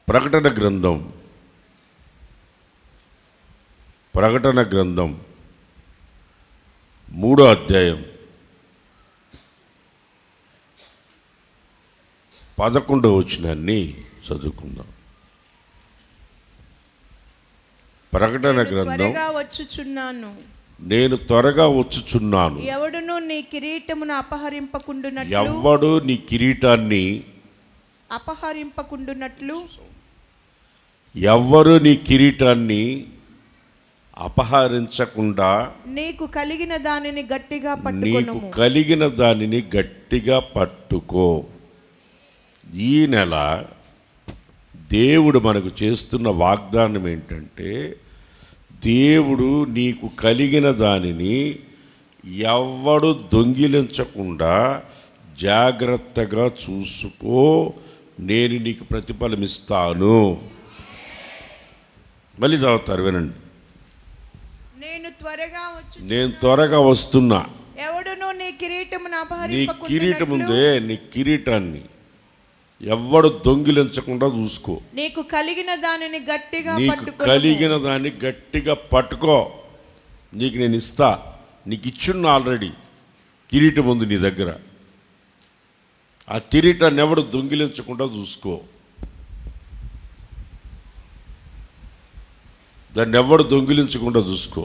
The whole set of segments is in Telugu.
ప్రకటన గ్రంథం 3వ అధ్యాయం 11వ వచనాన్ని చదువుకుందాం. ప్రకటన గ్రంథం, నేను త్వరగా వచ్చుచున్నాను, ఎవడును నీ కిరీటమును అపహరింపకుండునట్లు, ఎవ్వడు నీ కిరీటాన్ని అపహరింపకుండునట్లు, ఎవ్వరు నీ కిరీటాన్ని అపహరించకుండా నీకు కలిగిన దానిని గట్టిగా పట్టుకొనుము. నీకు కలిగిన దానిని గట్టిగా పట్టుకో. ఈ నెల దేవుడు మనకు చేస్తున్న వాగ్దానం ఏంటంటే, దేవుడు నీకు కలిగిన దానిని ఎవ్వడు దొంగిలించకుండా జాగ్రత్తగా చూసుకో, నేను నీకు ప్రతిఫలం ఇస్తాను. మళ్ళీ చదువుతారు, వినండి. నేను త్వరగా వస్తున్నా. ఎవడును నీ కిరీటమును నీ అపహరింపకుండునట్లు, కిరీటం ఉందే, నీ కిరీటాన్ని ఎవ్వడు దొంగిలించకుండా చూసుకో. నీకు కలిగిన దానిని గట్టిగా కలిగిన దాన్ని గట్టిగా పట్టుకో. నీకు నేను ఇస్తా. నీకు ఇచ్చున్నా ఆల్రెడీ. కిరీటం ఉంది నీ దగ్గర. ఆ కిరీటాన్ని ఎవడు దొంగిలించకుండా చూసుకో. దాన్ని ఎవడు దొంగిలించకుండా చూసుకో.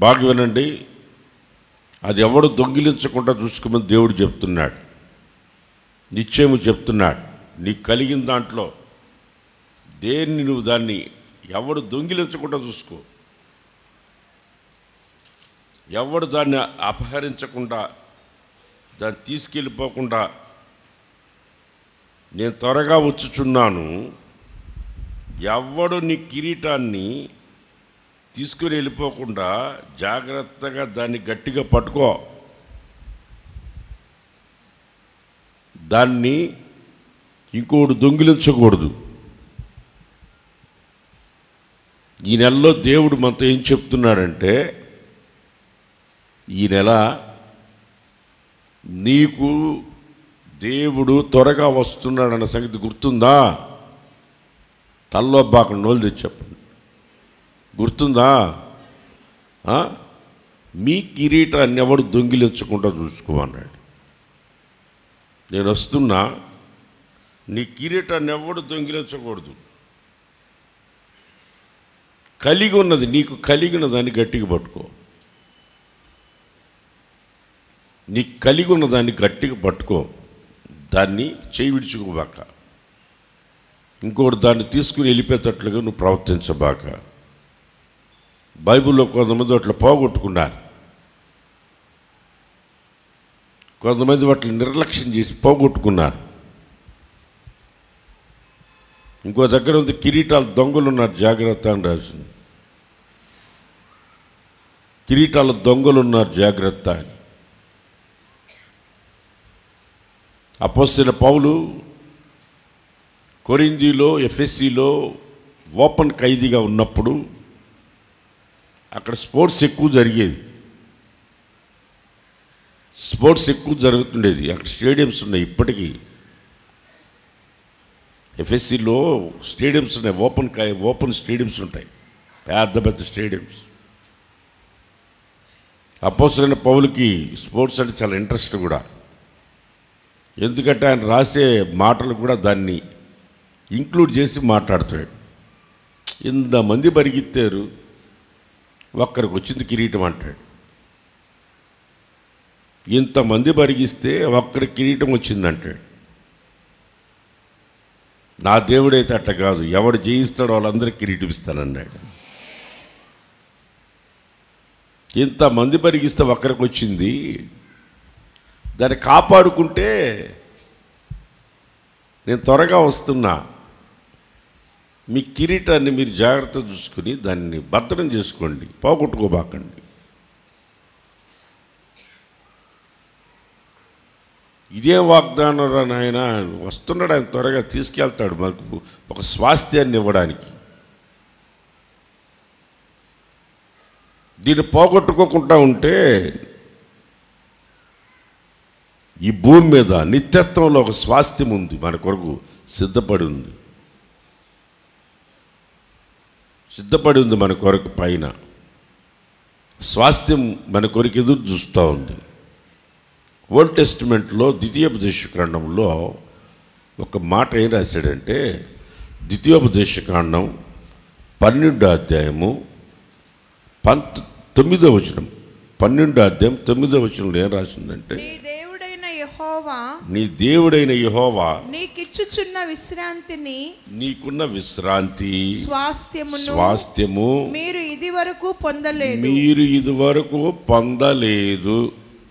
బాగా వినండి. అది ఎవడు దొంగిలించకుండా చూసుకోమని దేవుడు చెప్తున్నాడు. నిశ్చయము చెప్తున్నాడు. నీకు కలిగిన దాంట్లో దేన్ని నువ్వు దాన్ని ఎవడు దొంగిలించకుండా చూసుకో. ఎవడు దాన్ని అపహరించకుండా, దాన్ని తీసుకెళ్ళిపోకుండా, నేను త్వరగా వచ్చుచున్నాను, ఎవడు నీ కిరీటాన్ని తీసుకుని వెళ్ళిపోకుండా జాగ్రత్తగా దాన్ని గట్టిగా పట్టుకో. దాన్ని ఇంకోటి దొంగిలించకూడదు. ఈ నెలలో దేవుడు మనతో ఏం చెప్తున్నాడంటే, ఈ నెల నీకు దేవుడు త్వరగా వస్తున్నాడన్న సంగతి గుర్తుందా? తల్లో బాగా నోలు తెచ్చి చెప్పండి. గుర్తుందా? మీ కిరీటాన్ని ఎవడు దొంగిలించకుండా చూసుకోమన్నాడు. నేను వస్తున్నా, నీ కిరీటాన్ని ఎవడు దొంగిలించకూడదు. కలిగి ఉన్నది, నీకు కలిగిన దాన్ని గట్టిగా పట్టుకో. నీకు కలిగి ఉన్న దాన్ని గట్టిగా పట్టుకో. దాన్ని చేయి విడుచుకోబాక. ఇంకోటి దాన్ని తీసుకుని వెళ్ళిపోయేటట్లుగా నువ్వు ప్రవర్తించబాక. బైబిల్లో కొంతమంది అట్లా పోగొట్టుకున్నారు. కొంతమంది వాటిని నిర్లక్ష్యం చేసి పోగొట్టుకున్నారు. ఇంకో దగ్గర ఉంది, కిరీటాలు దొంగలు ఉన్నారు, జాగ్రత్త అని రాసింది. కిరీటాల దొంగలు ఉన్నారు, జాగ్రత్త అని. అపోస్తలుడైన పౌలు కొరింథీలో, ఎఫెసీలో ఓపెన్ ఖైదీగా ఉన్నప్పుడు అక్కడ స్పోర్ట్స్ ఎక్కువ జరిగేది. స్పోర్ట్స్ ఎక్కువ జరుగుతుండేది. అక్కడ స్టేడియంస్ ఉన్నాయి ఇప్పటికీ. ఎఫ్ఎస్సిలో స్టేడియంస్ ఉన్నాయి, ఓపెన్ స్టేడియంస్ ఉంటాయి, పెద్ద పెద్ద స్టేడియంస్. అపోస్తలుడైన పౌలుకి స్పోర్ట్స్ అంటే చాలా ఇంట్రెస్ట్ కూడా. ఎందుకంటే ఆయన రాసే మాటలు కూడా దాన్ని ఇంక్లూడ్ చేసి మాట్లాడుతాడు. ఇంతమంది పరిగెత్తారు, ఒక్కరికి వచ్చింది కిరీటం అంటాడు. ఇంతమంది పరిగిస్తే ఒక్కరి కిరీటం వచ్చిందంటాడు. నా దేవుడైతే అట్లా కాదు, ఎవడు జయిస్తాడో వాళ్ళందరికీ కిరీటం ఇస్తానన్నాడు. ఇంతమంది పరిగిస్తే ఒక్కరికి వచ్చింది. దాన్ని కాపాడుకుంటే, నేను త్వరగా వస్తున్నా, మీ కిరీటాన్ని మీరు జాగ్రత్త చూసుకుని దాన్ని భద్రం చేసుకోండి, పోగొట్టుకోబాకండి. ఇదే వాగ్దానం రా నాయన, వస్తున్నాడు ఆయన, త్వరగా తీసుకెళ్తాడు మనకు ఒక స్వాస్థ్యాన్ని ఇవ్వడానికి. దీన్ని పోగొట్టుకోకుండా ఉంటే ఈ భూమి మీద నిత్యత్వంలో ఒక స్వాస్థ్యం ఉంది, మన కొరకు సిద్ధపడి ఉంది. మన కొరకు పైన స్వాస్థ్యం మన కొరకు ఎదురు చూస్తూ ఉంది. ఓల్డ్ టెస్టిమెంట్లో ద్వితీయోపదేశకాండంలో ఒక మాట ఏం రాశాడంటే, ద్వితీయోపదేశకాండం 12వ అధ్యాయము 9వ వచనం, 12వ అధ్యాయం 9వ వచనంలో ఏం రాసిందంటే, నీ దేవుడైన యెహోవా నీకిచ్చుచున్న విశ్రాంతిని, నీకున్న విశ్రాంతి స్వాస్థ్యము మీరు ఇదివరకు పొందలేదు.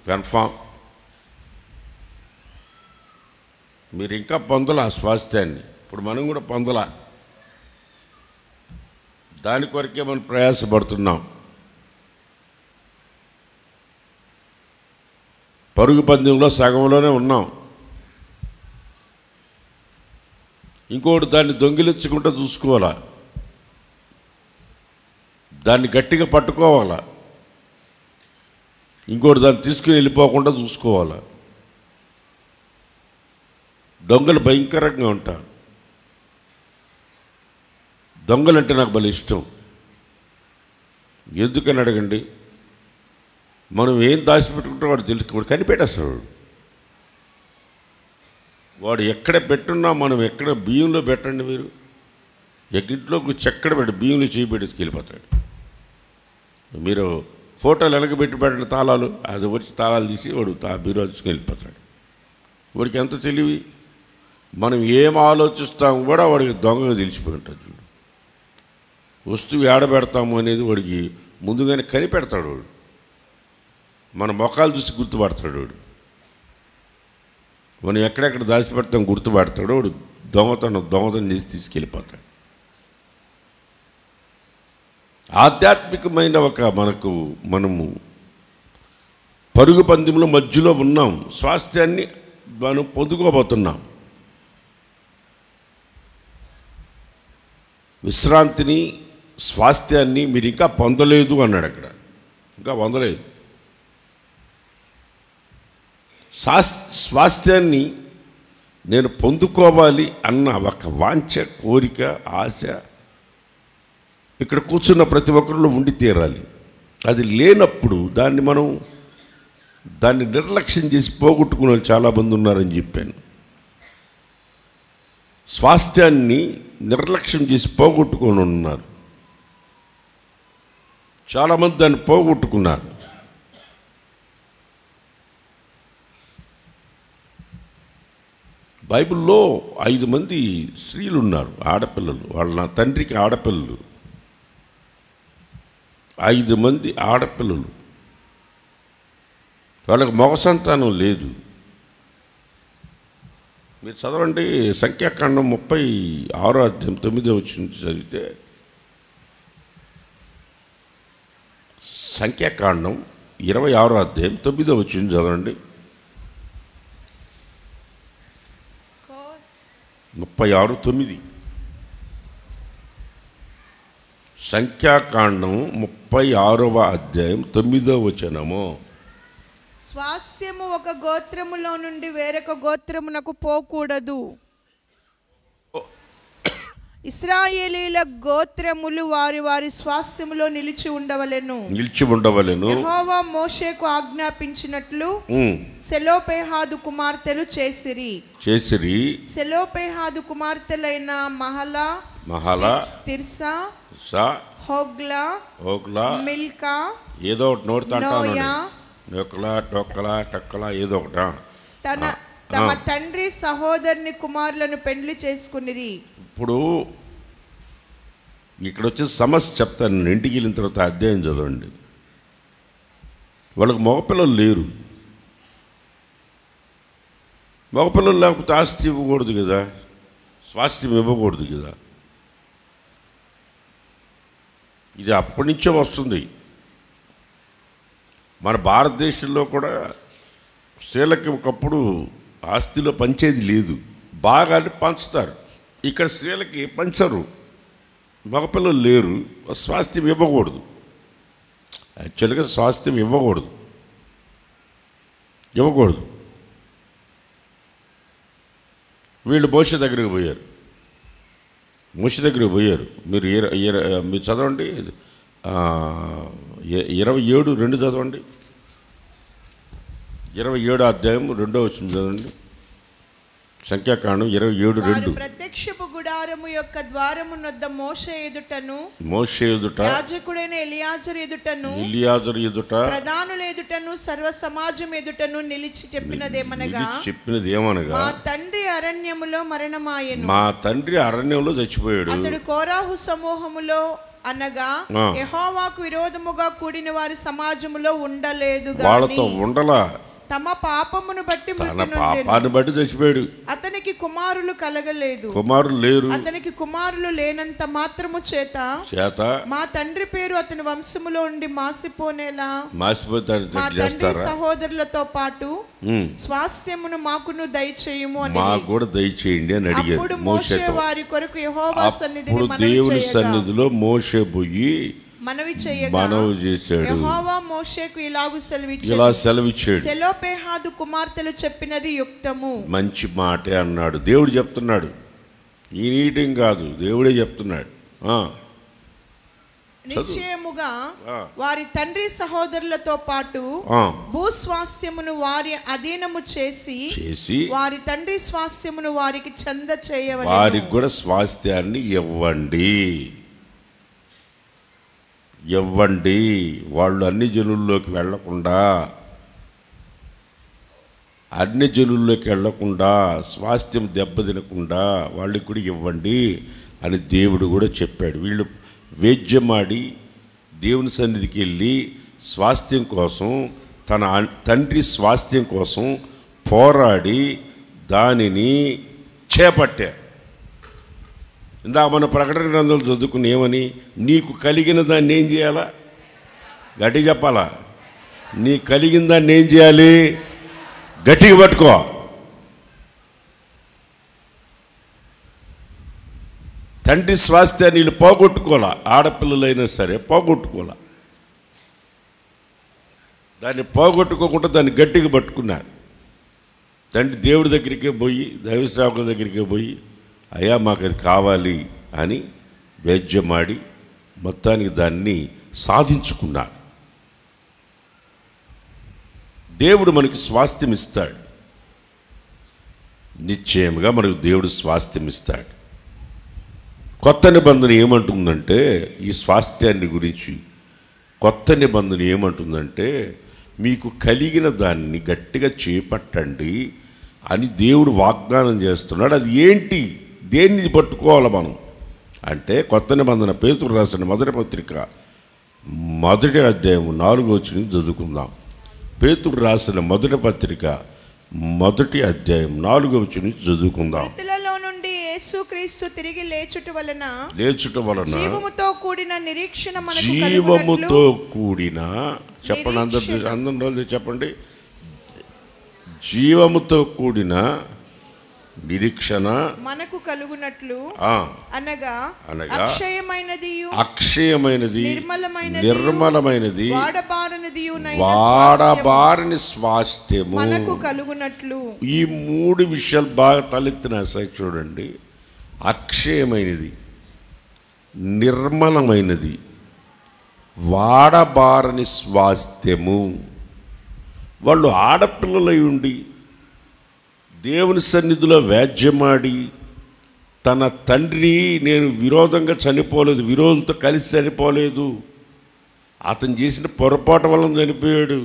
కన్ఫామ్. మీరు ఇంకా పొందలా స్వాస్థ్యాన్ని. ఇప్పుడు మనం కూడా పొందలా. దాని కొరకే మనం ప్రయాసపడుతున్నాం. పరుగు పందెంలో సగంలోనే ఉన్నాం. ఇంకోటి దాన్ని దొంగిలించకుండా చూసుకోవాలా, దాన్ని గట్టిగా పట్టుకోవాలా, ఇంకోటి దాన్ని తీసుకుని వెళ్ళిపోకుండా చూసుకోవాలా. దొంగలు భయంకరంగా ఉంటారు. దొంగలంటే నాకు భలే ఇష్టం. ఎందుకని అడగండి. మనం ఏం దాచిపెట్టుకుంటే వాడు వాడు కనిపెట్టేస్తాడు. వాడు ఎక్కడ పెట్టున్నా, మనం ఎక్కడ బియ్యంలో పెట్టండి, మీరు ఇంట్లోకి చెక్కడ పెట్టి బియ్యంలో చేయబెట్టి వెళ్ళిపోతాడు. మీరు ఫోటోలు వెనకబెట్టి పెట్టిన తాళాలు, అది వచ్చి తాళాలు తీసి వాడు బీరో తీసుకుని వెళ్ళిపోతాడు. వాడికి ఎంత తెలివి. మనం ఏం ఆలోచిస్తాము కూడా వాడికి దొంగగా తెలిసిపోయి ఉంటుంది. చూడు, వస్తువు ఏడబెడతాము అనేది వాడికి ముందుగానే కనిపెడతాడు. వాడు మన మొఖాలు చూసి గుర్తుపడతాడు. వాడు మనం ఎక్కడెక్కడ దాచిపెడతాం గుర్తుపడతాడు. వాడు దొంగతనం చేసి తీసుకెళ్ళిపోతాడు. ఆధ్యాత్మికమైన మనము పరుగు పందెంలో మధ్యలో ఉన్నాం. స్వాస్థ్యాన్ని మనం పొందుకోబోతున్నాం. విశ్రాంతిని, స్వాస్థ్యాన్ని మీరు ఇంకా పొందలేదు అన్నాడు. అక్కడ ఇంకా పొందలేదు. స్వాస్థ్యాన్ని నేను పొందుకోవాలి అన్న ఒక వాంఛ, కోరిక, ఆశ ఇక్కడ కూర్చున్న ప్రతి ఒక్కరిలో ఉండి తీరాలి. అది లేనప్పుడు దాన్ని నిర్లక్ష్యం చేసి పోగొట్టుకునే వాళ్ళు చాలామంది ఉన్నారని చెప్పాను. స్వాస్థ్యాన్ని నిర్లక్ష్యం చేసి పోగొట్టుకొని ఉన్నారు. చాలామంది దాన్ని పోగొట్టుకున్నారు. బైబిల్లో 5 మంది స్త్రీలు ఉన్నారు, ఆడపిల్లలు. వాళ్ళ తండ్రికి ఆడపిల్లలు 5 మంది ఆడపిల్లలు. వాళ్ళకి మగ సంతానం లేదు. మీరు చదవండి, సంఖ్యాకాండం 36వ అధ్యాయం 9వ వచనం చదివితే, సంఖ్యాకాండం 26వ అధ్యాయం 9వ వచనం చదవండి. 36:9. సంఖ్యాకాండం 36వ అధ్యాయం 9వ వచనము. స్వాస్థ్యము ఒక గోత్రములో నుండి వేరొక గోత్రమునకు పోకూడదు. ఇశ్రాయేలీల గోత్రములు వారి వారి స్వాస్థ్యములో నిలిచి ఉండవలెను. యెహోవా మోషేకు ఆజ్ఞాపించినట్లు సెలోపెహాదు కుమార్తెలు చేసిరి. సెలోపెహాదు కుమార్తెలైన మహలా, తిర్సా, హోగ్లా, మిల్కా, ఏదో ఒకటి నోయా, టొక్కలా ఏదో ఒకటి తమ తండ్రి సహోదరుని కుమారులను పెండ్లి చేసుకునిరి. ఇప్పుడు ఇక్కడ వచ్చే సమస్య చెప్తాను. నేను ఇంటికి వెళ్ళిన తర్వాత అధ్యాయం చదవండి. వాళ్ళకి మగపిల్లలు లేరు. మగపిల్లలు లేకపోతే ఆస్తి ఇవ్వకూడదు కదా, స్వాస్థ్యం ఇవ్వకూడదు కదా. ఇది అప్పటి నుంచే వస్తుంది. మన భారతదేశంలో కూడా స్త్రీలకి ఒకప్పుడు ఆస్తిలో పంచేది లేదు. బాగా పంచుతారు. ఇక్కడ స్త్రీలకి పంచరు. మగపిల్లలు లేరు, స్వాస్థ్యం ఇవ్వకూడదు. యాక్చువల్గా స్వాస్థ్యం ఇవ్వకూడదు. వీళ్ళు మోషే దగ్గరికి పోయారు. మీరు మీరు చదవండి, 27:2 చదవండి. 27 అధ్యాయం 2వ వచనం చదవండి. సంఖ్యాకాండం 27:2. ప్రత్యక్షపు గుడారము యొక్క ద్వారము నొద్ద మోషే ఎదుట యాజకుడైన ఎలియాజరు ఎదుట ప్రధానుల ఎదుటను సర్వ సమాజం ఎదుటను నిలిచి చెప్పినదేమనగా మా తండ్రి అరణ్యములో చచ్చిపోయాడు. అతడు కోరాహు సమూహములో అనగా యెహోవాకు విరోధముగా కూడిన వారి సమాజములో ఉండలేదు, వాళ్ళతో ఉండలా. తమ పాపమును బట్టి చచ్చిపోయాడు. అతనికి కుమారులు కలగలేదు, కుమారులు లేరు. అతనికి కుమారులు లేనంత మాత్రము చేత మా తండ్రి పేరు అతని వంశములో ఉండి మాసిపోనేలా మా తండ్రి సహోదరులతో పాటు స్వాస్థ్యమును మాకును దయచేయము అని కూడా దయచేయండి అని అడిగారు. అప్పుడు మోషే వారి కొరకు యెహోవా సన్నిధిలో మోషే పోయి మనవి చేశాడు. యెహోవా మోషేకు ఇలా సెలవిచ్చాడు, సెలోపెహాదు కుమార్తెలు చెప్పినది యుక్తము. మంచి మాటే అన్నాడు. దేవుడు చెప్తున్నాడు, ఈ నీటింగ్ కాదు, దేవుడే చెప్తున్నాడు. నిశ్చయముగా వారి తండ్రి సహోదరులతో పాటు భూస్వాస్థ్యమును వారి అధీనము చేసి వారి తండ్రి స్వాస్థ్యమును వారికి చెంద చేయవలెను. వారికి కూడా స్వాస్థ్యాన్ని ఇవ్వండి. వాళ్ళు అన్ని జనుల్లోకి వెళ్లకుండా స్వాస్థ్యం దెబ్బతినకుండా వాళ్ళకి కూడా ఇవ్వండి అని దేవుడు కూడా చెప్పాడు. వీళ్ళు వేద్యమాడి దేవుని సన్నిధికి వెళ్ళి స్వాస్థ్యం కోసం, తన తండ్రి స్వాస్థ్యం కోసం పోరాడి దానిని చేపట్టారు. ఇందా మన ప్రకటన గ్రంథాలు చదువుకుని ఏమని, నీకు కలిగిన దాన్ని ఏం చేయాలా? గట్టిగా చెప్పాలా? నీ కలిగిన దాన్ని ఏం చేయాలి? గట్టిగా పట్టుకో. తండ్రి స్వాస్థ్యాన్ని వీళ్ళు పోగొట్టుకోవాలా. ఆడపిల్లలైనా సరే పోగొట్టుకోవాలా. దాన్ని పోగొట్టుకోకుండా దాన్ని గట్టిగా పట్టుకున్నారు. తండ్రి దేవుడి దగ్గరికే పోయి, దైవ సేవకుల దగ్గరికే పోయి, అయ్యా మాకు అది కావాలి అని వేద్యమాడి మొత్తానికి దాన్ని సాధించుకున్నాడు. దేవుడు మనకి స్వాస్థ్యం ఇస్తాడు. నిశ్చయంగా మనకు దేవుడు స్వాస్థ్యం ఇస్తాడు. కొత్త నిబంధన ఏమంటుందంటే, ఈ స్వాస్థ్యాన్ని గురించి కొత్త నిబంధన ఏమంటుందంటే, మీకు కలిగిన దాన్ని గట్టిగా చేపట్టండి అని దేవుడు వాగ్దానం చేస్తున్నాడు. అది ఏంటి? దేన్ని పట్టుకోవాలి మనం అంటే, కొత్త నిబంధన పేతురు రాసిన మొదటి పత్రిక 1వ అధ్యాయం 4వ వచనం చదువుకుందాం. పేతురు రాసిన మొదటి పత్రిక 1వ అధ్యాయం 4వ వచనం చదువుకుందాం. మృతులలో నుండి యేసుక్రీస్తు తిరిగి లేచుట వలన జీవముతో కూడిన నిరీక్షణ మనకు కలుగునట్లు. జీవముతో కూడిన, చెప్పండి అందరూ చెప్పండి. జీవముతో కూడిన నిరీక్షణ మనకు కలుగునట్లు, అనగా అక్షయమైనది నిర్మలమైనది వాడబారని స్వాస్థ్యము మనకు కలుగునట్లు. ఈ 3 విషయాలు బాగా తలెత్తిన చూడండి. అక్షయమైనది, నిర్మలమైనది, వాడబారని స్వాస్థ్యము. వాళ్ళు ఆడపిల్లలై ఉండి దేవుని సన్నిధిలో వ్యాజ్యమాడి, తన తండ్రి నేను విరోధంగా చనిపోలేదు, విరోధులతో కలిసి చనిపోలేదు, అతను చేసిన పొరపాటు వలన చనిపోయాడు,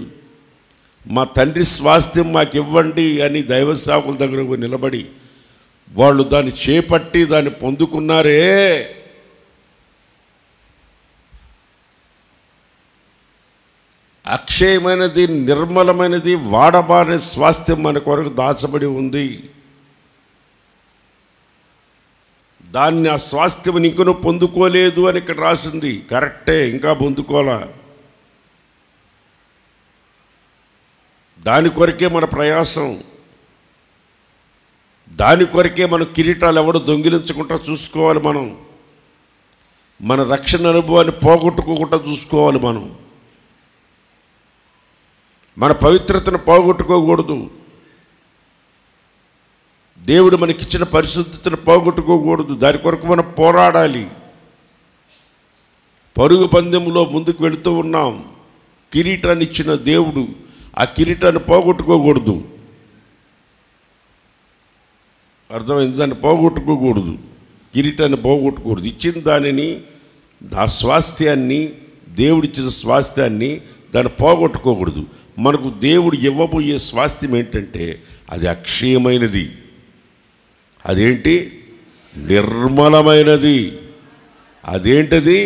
మా తండ్రి స్వాస్థ్యం మాకు ఇవ్వండి అని దైవ సేవకుల దగ్గర నిలబడి వాళ్ళు దాన్ని చేపట్టి దాన్ని పొందుకున్నారే. అక్షయమైనది, నిర్మలమైనది, వాడబారని స్వాస్థ్యం మన కొరకు దాచబడి ఉంది. దాన్ని, ఆ స్వాస్థ్యం ఇంకనూ పొందుకోలేదు అని ఇక్కడ రాసింది. కరెక్టే, ఇంకా పొందుకోవాలా. దాని కొరకే మన ప్రయాసం, దాని కొరకే మన కిరీటాలు ఎవడు దొంగిలించకుండా చూసుకోవాలి. మనం మన రక్షణ అనుభవాన్ని పోగొట్టుకోకుండా చూసుకోవాలి. మనం మన పవిత్రతను పోగొట్టుకోకూడదు. దేవుడు మనకిచ్చిన పరిశుద్ధతను పోగొట్టుకోకూడదు. దాని కొరకు మనం పోరాడాలి. పరుగు పందెంలో ముందుకు వెళుతూ ఉన్నాం. కిరీటాన్ని ఇచ్చిన దేవుడు ఆ కిరీటాన్ని పోగొట్టుకోకూడదు. అర్థమైంది? దాన్ని పోగొట్టుకోకూడదు, కిరీటాన్ని పోగొట్టుకోకూడదు. ఇచ్చిన దానిని, ఆ స్వాస్థ్యాన్ని, దేవుడిచ్చిన స్వాస్థ్యాన్ని దాన్ని పోగొట్టుకోకూడదు. మనకు దేవుడు ఇవ్వబోయే స్వాస్థ్యం ఏంటంటే అది అక్షయమైనది. అదేంటి? నిర్మలమైనది. అదేంటది?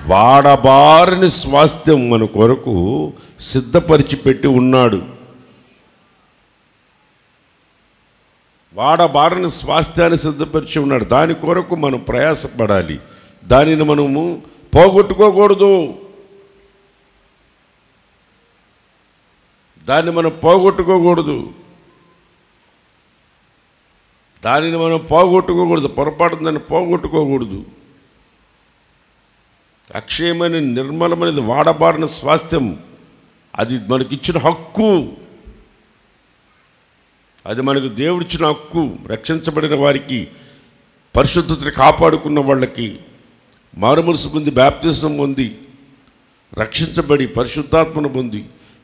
వాడబారని స్వాస్థ్యం మన కొరకు సిద్ధపరిచి పెట్టి ఉన్నాడు. వాడబారని స్వాస్థ్యాన్ని సిద్ధపరిచి ఉన్నాడు. దాని కొరకు మనం ప్రయాసపడాలి. దానిని మనము పోగొట్టుకోకూడదు. దాన్ని మనం పోగొట్టుకోకూడదు. దానిని మనం పోగొట్టుకోకూడదు. పొరపాటున దాన్ని పోగొట్టుకోకూడదు. అక్షయమైన, నిర్మలమైనది, వాడబారిన స్వాస్థ్యం అది మనకిచ్చిన హక్కు. అది మనకు దేవుడిచ్చిన హక్కు. రక్షించబడిన వారికి, పరిశుద్ధతని కాపాడుకున్న వాళ్ళకి, మారుమనసు పొంది బాప్తిసం పొంది రక్షించబడి పరిశుద్ధాత్మను పొంది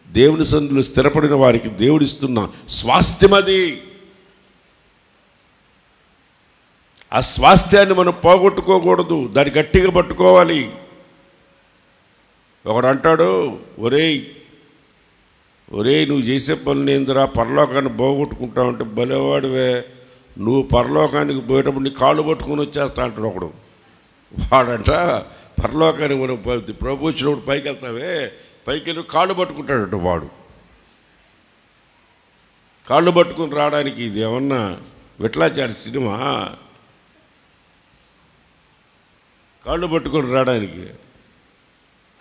దేవుని సన్నిధిలో స్థిరపడిన వారికి దేవుడిస్తున్న స్వాస్థ్యం అది. ఆ స్వాస్థ్యాన్ని మనం పోగొట్టుకోకూడదు. దాన్ని గట్టిగా పట్టుకోవాలి. ఒకడు అంటాడు, ఒరేయ్ నువ్వు చేసే పనులు ఏందిరా, పరలోకాన్ని పోగొట్టుకుంటావంటే భలేవాడివే, నువ్వు పరలోకానికి పోయేటప్పుడు నీ కాళ్ళు పట్టుకొని వచ్చేస్తా అంటాడు ఒకడు. వాడంట పరలోకానికి మనం ప్రభు వచ్చినప్పుడు పైకి వెళ్తావే, పైకి వెళ్ళి కాళ్ళు పట్టుకుంటాడట వాడు. కాళ్ళు పట్టుకుని రావడానికి ఇది ఏమన్నా విట్లాచారి సినిమా? కాళ్ళు పట్టుకొని రావడానికి.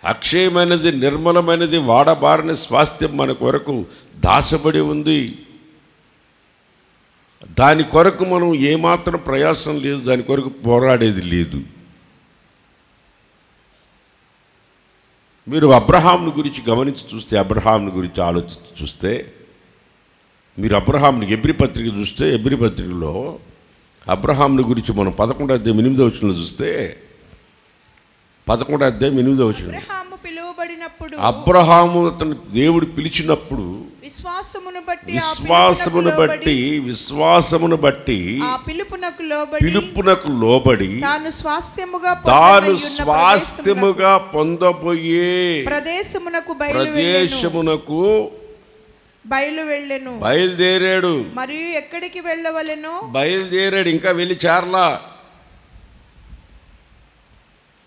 అక్షయమైనది, నిర్మలమైనది, వాడబారని స్వాస్థ్యం మన కొరకు దాచబడి ఉంది. దాని కొరకు మనం ఏమాత్రం ప్రయాసం లేదు, దాని కొరకు పోరాడేది లేదు. మీరు అబ్రహాముని గురించి గమనించి చూస్తే, అబ్రహాముని గురించి ఆలోచించి చూస్తే, మీరు అబ్రహాముని హెబ్రీ పత్రిక చూస్తే, హెబ్రీ పత్రికలో అబ్రహాముని గురించి మనం 11వ అధ్యాయం 8వ వచనంలో చూస్తే, 11వ అధ్యాయం 8వ వచనం, అబ్రహాము అతను దేవుడు పిలిచినప్పుడు విశ్వాసమును బట్టి ఆ పిలుపునకు లోబడి తాను స్వాస్థ్యముగా పొందబోయే ప్రదేశమునకు బయలుదేరాడు. మరియు ఎక్కడికి వెళ్ళవలెను? బయలుదేరాడు, ఇంకా వెళ్ళి చేరలా.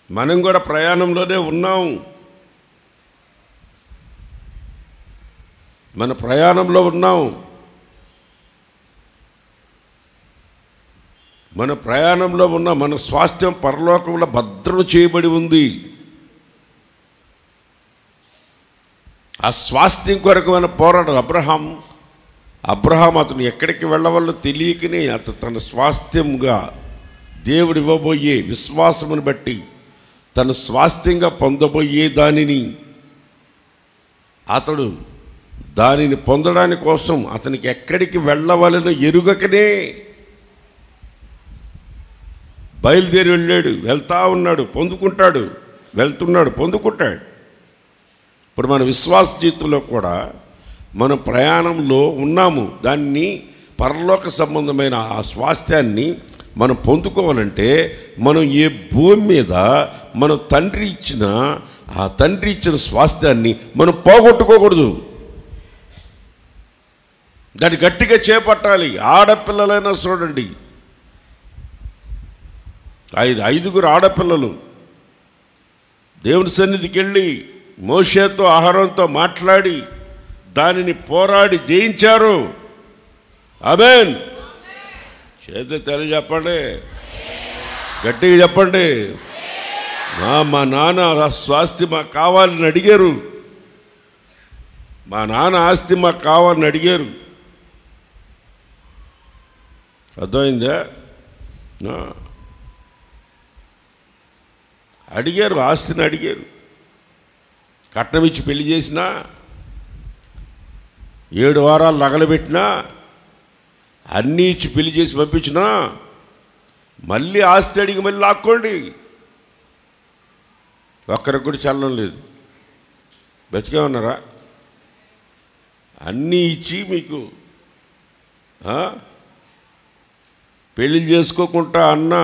మనం కూడా ప్రయాణంలోనే ఉన్నాం. మన ప్రయాణంలో ఉన్నాం. మన స్వాస్థ్యం పరలోకంలో భద్రం చేయబడి ఉంది. ఆ స్వాస్థ్యం కొరకు మన పోరాడు. అబ్రహాం అతను ఎక్కడికి వెళ్ళవాలో తెలియకనే అతను తన స్వాస్థ్యంగా దేవుడు ఇవ్వబోయే విశ్వాసమును బట్టి తన స్వాస్థ్యంగా పొందబోయే దానిని పొందడానికి కోసం అతనికి ఎక్కడికి వెళ్ళవలనో ఎరుగకనే బయలుదేరి వెళ్ళాడు. వెళ్తా ఉన్నాడు, పొందుకుంటాడు, వెళ్తున్నాడు, పొందుకుంటాడు. ఇప్పుడు మన విశ్వాస జీవితంలో కూడా మనం ప్రయాణంలో ఉన్నాము. దాన్ని పరలోక సంబంధమైన ఆ స్వాస్థ్యాన్ని మనం పొందుకోవాలంటే మనం ఏ భూమి మీద మనం తండ్రి ఇచ్చిన స్వాస్థ్యాన్ని మనం పోగొట్టుకోకూడదు. దాన్ని గట్టిగా చేపట్టాలి. ఆడపిల్లలైనా చూడండి, 5 ఆడపిల్లలు దేవుని సన్నిధికి వెళ్ళి మోషేతో అహరోనుతో మాట్లాడి దానిని పోరాడి జయించారు. ఆమేన్. చేతి తెలి చెప్పండి, గట్టిగా చెప్పండి. మా నాన్న స్వాస్థ్యం మాకు కావాలని అడిగారు. మా నాన్న ఆస్తి మాకు కావాలని అడిగారు. అర్థమైందా? అడిగారు, ఆస్తిని అడిగారు. కట్నం ఇచ్చి పెళ్లి చేసినా, 7 వారాలు నగలబెట్టినా, అన్నీ ఇచ్చి పెళ్లి చేసి పంపించినా మళ్ళీ ఆస్తి అడిగి మళ్ళీ లాక్కోండి. ఒక్కరికి కూడా చల్లడం లేదు. బతికే ఉన్నారా? అన్నీ ఇచ్చి మీకు పెళ్ళిళ్ళు చేసుకోకుండా అన్న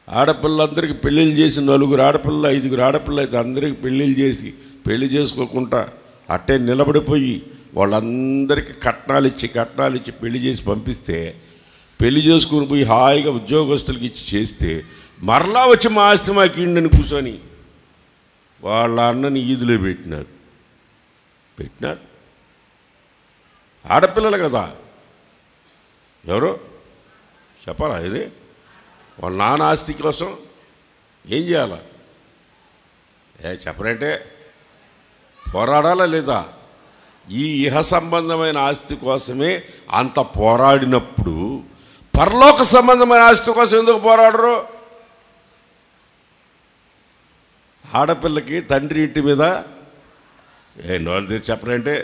ఆడపిల్లలందరికీ పెళ్ళిళ్ళు చేసి 4 ఆడపిల్ల 5 ఆడపిల్ల అయితే అందరికీ పెళ్ళిళ్ళు చేసి పెళ్లి చేసుకోకుండా అట్టే నిలబడిపోయి వాళ్ళందరికీ కట్నాలు ఇచ్చి పెళ్లి చేసి పంపిస్తే పెళ్లి చేసుకుని పోయి హాయిగా ఉద్యోగస్తులకి ఇచ్చి చేస్తే మరలా వచ్చి మా ఆస్తి మాకు ఇండని కూర్చొని వాళ్ళ అన్నని ఈదులో పెట్టినారు. ఆడపిల్లలు కదా, ఎవరో చెప్పాలా? ఇది వాళ్ళ నాన్న ఆస్తి కోసం ఏం చేయాలా? చెప్పరంటే పోరాడాలా లేదా? ఈ ఇహ సంబంధమైన ఆస్తి కోసమే అంత పోరాడినప్పుడు పరలోక సంబంధమైన ఆస్తి కోసం ఎందుకు పోరాడరు? ఆడపిల్లకి తండ్రి ఇంటి మీద నోళ్ళు తీరు చెప్పరంటే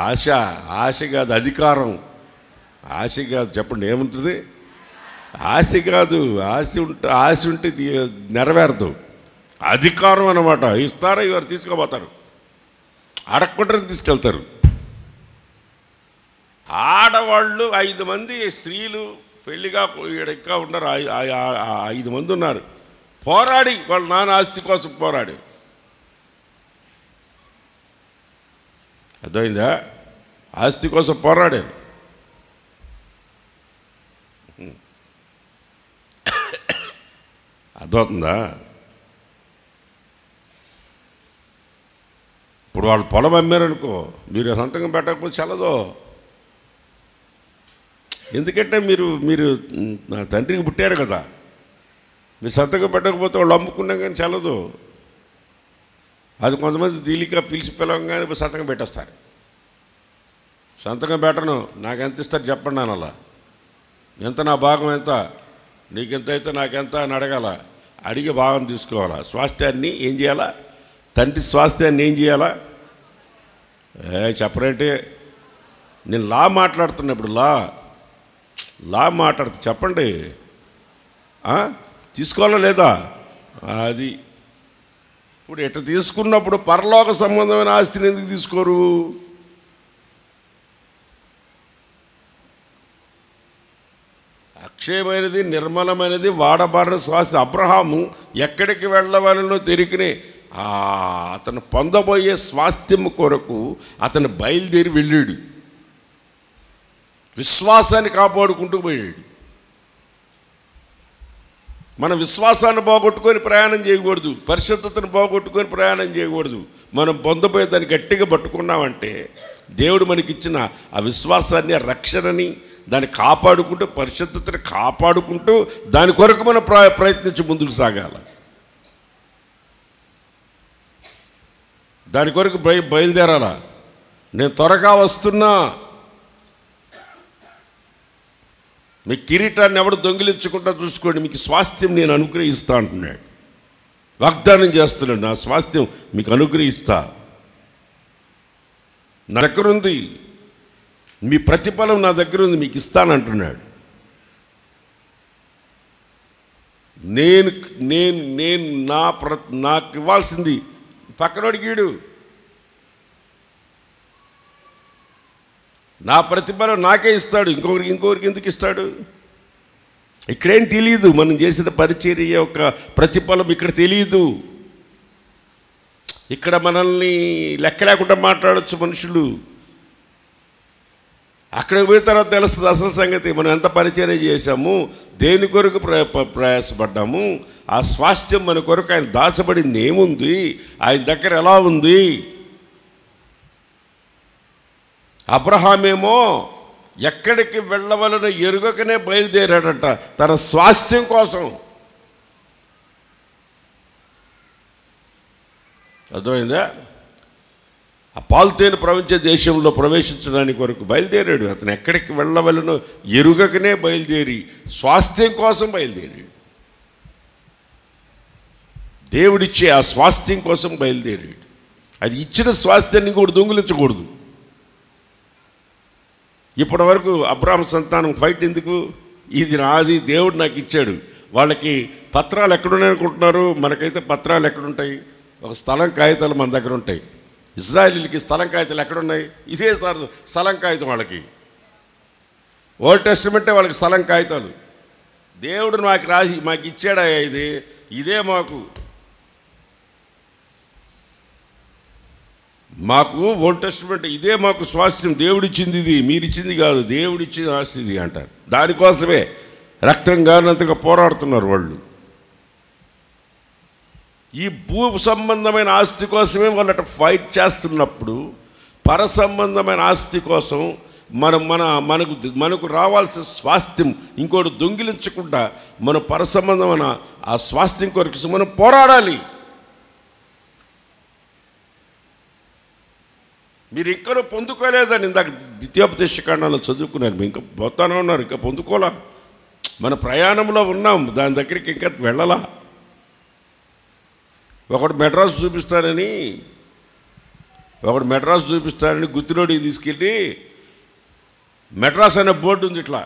ఆశ కాదు, అధికారం. ఆశ కాదు, చెప్పండి ఏముంటుంది? ఆశ కాదు, ఆశ ఉంటే నెరవేరదు. అధికారం అన్నమాట. ఇస్తారా ఇవారు తీసుకుపోతారు, అడగకుండా తీసుకెళ్తారు. ఆడవాళ్ళు 5 మంది స్త్రీలు పెళ్లిగా ఇంకా ఉన్నారు, 5 మంది ఉన్నారు. పోరాడి వాళ్ళ నాన్న ఆస్తి కోసం పోరాడి. అర్థమైందా? ఆస్తి కోసం పోరాడారు. అర్థమవుతుందా? ఇప్పుడు వాళ్ళు పొలం అమ్మారనుకో, మీరు సంతకం పెట్టకపోతే చల్లదు. ఎందుకంటే మీరు నా తండ్రికి పుట్టారు కదా, మీరు సంతకం పెట్టకపోతే వాళ్ళు అమ్ముకున్నా కానీ చల్లదు. అది కొంతమంది తేలిక పిలిచి పిలవగానే సంతకం పెట్టేస్తారు. సంతకం పెట్టను, నాకు ఎంత ఇస్తారు చెప్పండి అని. అలా ఎంత, నా భాగం ఎంత, నీకెంత అయితే నాకెంత అని అడగాల. అడిగి భాగం తీసుకోవాలా. స్వాస్థ్యాన్ని ఏం చేయాలా? తండ్రి స్వాస్థ్యాన్ని ఏం చేయాలా? చెప్పరంటే నేను లా మాట్లాడుతున్నప్పుడు లా మాట్లాడుతూ చెప్పండి. తీసుకోవాలా లేదా? అది ఇప్పుడు ఇట్లా తీసుకున్నప్పుడు పరలోక సంబంధమైన ఆస్తిని ఎందుకు తీసుకోరు? అక్షయమైనది, నిర్మలమైనది, వాడబారిన స్వాస్థ్యం. అబ్రహాము ఎక్కడికి వెళ్ళవాలనో తెరికినే అతను పొందబోయే స్వాస్థ్యం కొరకు అతను బయలుదేరి వెళ్ళాడు. విశ్వాసాన్ని కాపాడుకుంటూ పోయాడు. మన విశ్వాసాన్ని పోగొట్టుకొని ప్రయాణం చేయకూడదు, పరిశుద్ధతను పోగొట్టుకొని ప్రయాణం చేయకూడదు. మనం పొందబోయే దాన్ని గట్టిగా పట్టుకున్నామంటే దేవుడు మనకిచ్చిన ఆ విశ్వాసాన్ని, ఆ రక్షణని దాన్ని కాపాడుకుంటూ, పరిశుద్ధతను కాపాడుకుంటూ దాని కొరకు మనం ప్రయత్నించి ముందుకు సాగాలి. దాని కొరకు బయలుదేరాలా. నేను త్వరగా వస్తున్నా, మీ కిరీటాన్ని ఎవడు దొంగిలించకుండా చూసుకోండి, మీకు స్వాస్థ్యం నేను అనుగ్రహిస్తా అంటున్నాడు. వాగ్దానం చేస్తున్నాడు, నా స్వాస్థ్యం మీకు అనుగ్రహిస్తా, నా దగ్గర ఉంది, మీ ప్రతిఫలం నా దగ్గర ఉంది, మీకు ఇస్తానంటున్నాడు. నాకు ఇవ్వాల్సింది పక్కనోడికి ఈడు, నా ప్రతిఫలం నాకే ఇస్తాడు, ఇంకొకరికి ఎందుకు ఇస్తాడు? ఇక్కడేం తెలియదు, మనం చేసిన పరిచర్య యొక్క ప్రతిఫలం ఇక్కడ తెలియదు. ఇక్కడ మనల్ని లెక్క లేకుండా మాట్లాడచ్చు మనుషులు. అక్కడికి పోయిన తర్వాత తెలుస్తుంది అసలు సంగతి. మనం ఎంత పరిచర్య చేశాము, దేని కొరకు ప్రయాసపడ్డాము, ఆ స్వాస్థ్యం మన కొరకు ఆయన దాచబడింది ఏముంది, ఆయన దగ్గర ఎలా ఉంది. అబ్రహామేమో ఎక్కడికి వెళ్ళవలన ఎరుగకనే బయలుదేరాడట తన స్వాస్థ్యం కోసం. అర్థమైందా? ఆ పాల్తేను ప్రపంచ దేశంలో ప్రవేశించడానికి వరకు బయలుదేరాడు. అతను ఎక్కడికి వెళ్ళవలనో ఎరుగకనే బయలుదేరి స్వాస్థ్యం కోసం బయలుదేరాడు. దేవుడిచ్చే ఆ స్వాస్థ్యం కోసం బయలుదేరాడు. అది ఇచ్చిన స్వాస్థ్యాన్ని కూడా దొంగిలించకూడదు. ఇప్పటి వరకు అబ్రాహాము సంతానం ఫైట్ ఎందుకు? ఇది నాది, దేవుడు నాకు ఇచ్చాడు. వాళ్ళకి పత్రాలు ఎక్కడున్నాయనుకుంటున్నారు? మనకైతే పత్రాలు ఎక్కడుంటాయి? ఒక స్థలం కాగితాలు మన దగ్గర ఉంటాయి. ఇజ్రాయేలీలకి స్థలం కాగితాలు ఎక్కడున్నాయి? ఇదే స్థలం కాగితం వాళ్ళకి. ఓల్డ్ టెస్టమెంటే వాళ్ళకి స్థలం కాగితాలు. దేవుడు నాకు రాసి మాకు ఇచ్చాడా ఇదే మాకు ఓల్డ్ టెస్టమెంట్, ఇదే మాకు స్వాస్థ్యం, దేవుడిచ్చింది, ఇది మీరిచ్చింది కాదు, దేవుడిచ్చిన ఆస్తి ఇది అంటారు. దానికోసమే రక్తం గారినంతగా పోరాడుతున్నారు వాళ్ళు. ఈ భూ సంబంధమైన ఆస్తి కోసమే వాళ్ళు అట్లా ఫైట్ చేస్తున్నప్పుడు, పర సంబంధమైన ఆస్తి కోసం మనకు రావాల్సిన స్వాస్థ్యం ఇంకోటి దొంగిలించకుండా మన పర సంబంధమైన ఆ స్వాస్థ్యం కొరకు మనం పోరాడాలి. మీరు ఇంకా పొందుకోలేదని ఇందాక ద్వితీయోపదేశకాండంలో చదువుకున్నారు. మీరు ఇంకా పోతానే ఉన్నారు, ఇంకా పొందుకోలా. మన ప్రయాణంలో ఉన్నాం, దాని దగ్గరికి ఇంకా వెళ్ళలా. ఒకడు మెడ్రాస్ చూపిస్తానని గుత్తిలోడికి తీసుకెళ్ళి మెడ్రాస్ అనే బోర్డు ఉంది, ఇట్లా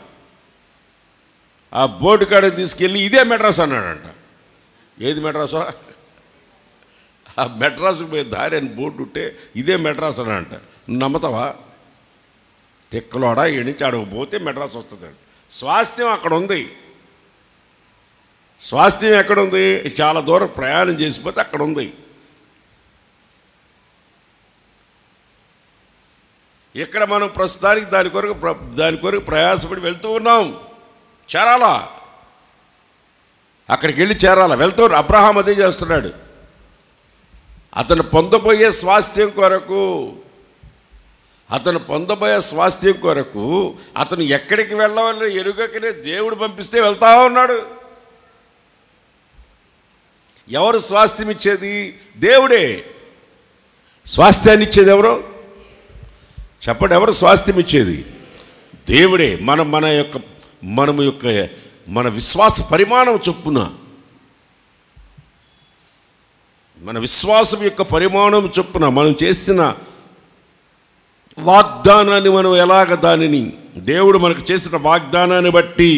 ఆ బోర్డు కాడికి తీసుకెళ్ళి ఇదే మెడ్రాస్ అన్నాడంట. ఏది మెడ్రాసో? ఆ మెడ్రాస్కి పోయే దారి అని బోర్డు ఉంటే ఇదే మెడ్రాస్ అన్నాడంట. నమ్మతావా? తిక్కలోడా నుంచి అడగపోతే మెడ్రాస్ వస్తుందండి. స్వాస్థ్యం అక్కడ ఉంది. స్వాస్థ్యం ఎక్కడుంది? చాలా దూరం ప్రయాణం చేసిపోతే అక్కడ ఉంది. ఇక్కడ మనం ప్రస్తుతానికి దాని కొరకు ప్రయాసపడి వెళ్తూ ఉన్నాం. చేరాలా, అక్కడికి వెళ్ళి చేరాలా, వెళ్తూ. అబ్రహాం అదే చేస్తున్నాడు. అతను పొందబోయే స్వాస్థ్యం కొరకు అతను ఎక్కడికి వెళ్ళవాలని ఎరుగకనే దేవుడు పంపిస్తే వెళ్తా ఉన్నాడు. ఎవరు స్వాస్థ్యం ఇచ్చేది? దేవుడే. స్వాస్థ్యాన్ని ఇచ్చేది ఎవరు? చెప్పండి, ఎవరు స్వాస్థ్యం ఇచ్చేది? దేవుడే. మన విశ్వాస పరిమాణం చొప్పున, మన విశ్వాసం యొక్క పరిమాణం చొప్పున మనం చేసిన వాగ్దానాన్ని మనం ఎలాగ దానిని, దేవుడు మనకు చేసిన వాగ్దానాన్ని బట్టి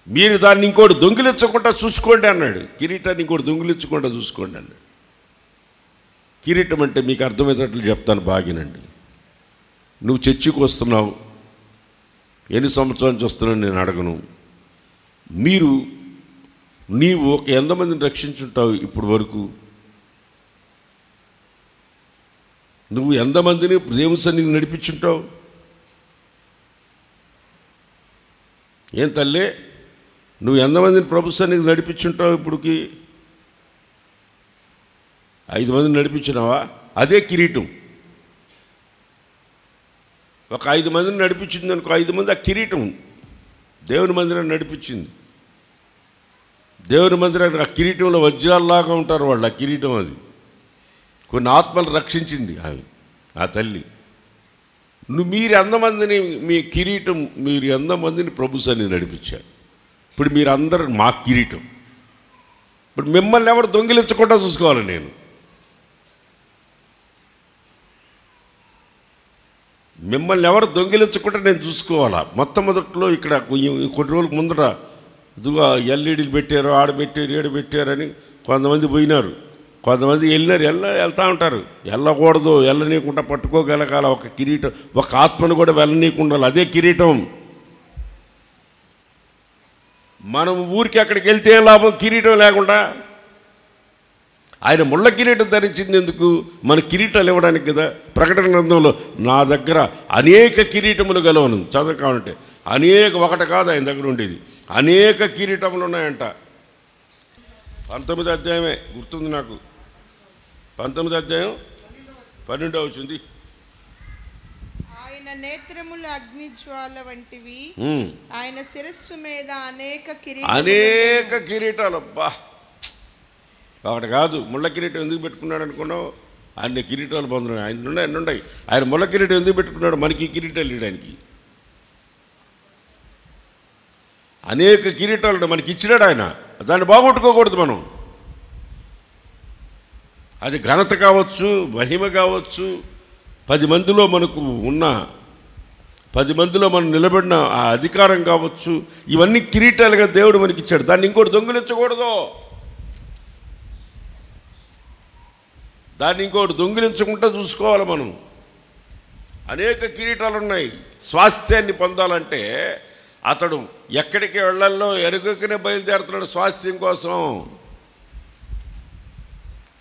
మీరు దాన్ని ఇంకోటి దొంగిలించకుండా చూసుకోండి అన్నాడు. కిరీటాన్ని ఇంకోటి దొంగిలించకుండా చూసుకోండి అన్నాడు. కిరీటం అంటే మీకు అర్థమయ్యేటట్లు చెప్తాను, బాగినండి. నువ్వు చర్చికి వస్తున్నావు, ఎన్ని సంవత్సరాల నుంచి వస్తున్నావు నేను అడగను. నీవు ఒక ఎంతమందిని రక్షించుంటావు ఇప్పటి వరకు? నువ్వు ఎంతమందిని దేవుని సన్నిధికి నడిపించుంటావు? ఏం తల్లే, నువ్వు ఎంతమందిని ప్రభు సన్నిధికి నడిపించుంటావు ఇప్పటికి? 5 మందిని నడిపించినావా? అదే కిరీటం. ఒక 5 మందిని నడిపించింది అనుకో, 5 మంది ఆ కిరీటం దేవుని మందిరాన్ని నడిపించింది. దేవుని మందిరాన్ని ఆ కిరీటంలో వజ్రాల్లాగా ఉంటారు వాళ్ళు. ఆ కిరీటం అది కొన్ని ఆత్మలు రక్షించింది ఆ తల్లి. మీరు ఎంతమందిని, మీ కిరీటం, మీరు ఎంతమందిని ప్రభు సన్నిధికి నడిపించారు? ఇప్పుడు మీరు అందరూ మా కిరీటం. ఇప్పుడు మిమ్మల్ని ఎవరు దొంగిలించకుండా చూసుకోవాలి. మిమ్మల్ని ఎవరు దొంగిలించకుండా నేను చూసుకోవాలా. మొట్టమొదట్లో ఇక్కడ కొన్ని రోజుల ముందర ఇదిగా ఎల్ఈడీలు పెట్టారు, ఆడబెట్టారు, ఏడబెట్టారని కొంతమంది పోయినారు, కొంతమంది వెళ్తూ ఉంటారు. వెళ్ళకూడదు, వెళ్ళనీయకుండా పట్టుకోగలగాల ఒక కిరీటం. ఒక ఆత్మను కూడా వెళ్ళనీయకుండా, అదే కిరీటం. మనం ఊరికి అక్కడికి వెళ్తే ఏం లాభం కిరీటం లేకుండా? ఆయన ముళ్ళ కిరీటం ధరించింది ఎందుకు? మన కిరీటాలు ఇవ్వడానికి కదా. ప్రకటన గ్రంథంలో నా దగ్గర అనేక కిరీటములు గలవను చదవకాలంటే ఒకటి కాదు ఆయన దగ్గర ఉండేది, అనేక కిరీటములు ఉన్నాయంట. 19వ అధ్యాయమే గుర్తుంది నాకు. 19వ అధ్యాయం 12వ వచ్చింది. ఆయన నేత్రములు అగ్నిజ్వాల వంటివి, ఆయన శిరస్సు మీద అనేక కిరీటాలు. అబ్బా, ఒకటి కాదు. ముళ్ళ కిరీటం ఎందుకు పెట్టుకున్నాడు అనుకున్నావు? అన్ని కిరీటాలు పొందున్నాయి. ఆయన ఉన్నాయి. ఆయన ముళ్ళ కిరీటం ఎందుకు పెట్టుకున్నాడు? మనకి కిరీటాలు ఇవ్వడానికి. అనేక కిరీటాలు మనకి ఇచ్చినాడు ఆయన. దాన్ని బాగొట్టుకోకూడదు మనం. అది ఘనత కావచ్చు, మహిమ కావచ్చు, 10 మందిలో మనకు ఉన్న 10 మందిలో మనం నిలబడిన ఆ అధికారం కావచ్చు, ఇవన్నీ కిరీటాలుగా దేవుడు మనకి ఇచ్చాడు. దాన్ని ఇంకోటి దొంగిలించకూడదు. దాన్ని ఇంకోటి దొంగిలించకుండా చూసుకోవాలి మనం. అనేక కిరీటాలు ఉన్నాయి. స్వాస్థ్యాన్ని పొందాలంటే అతడు ఎక్కడికి వెళ్ళాలో ఎరుగకనే బయలుదేరుతున్నాడు స్వాస్థ్యం కోసం.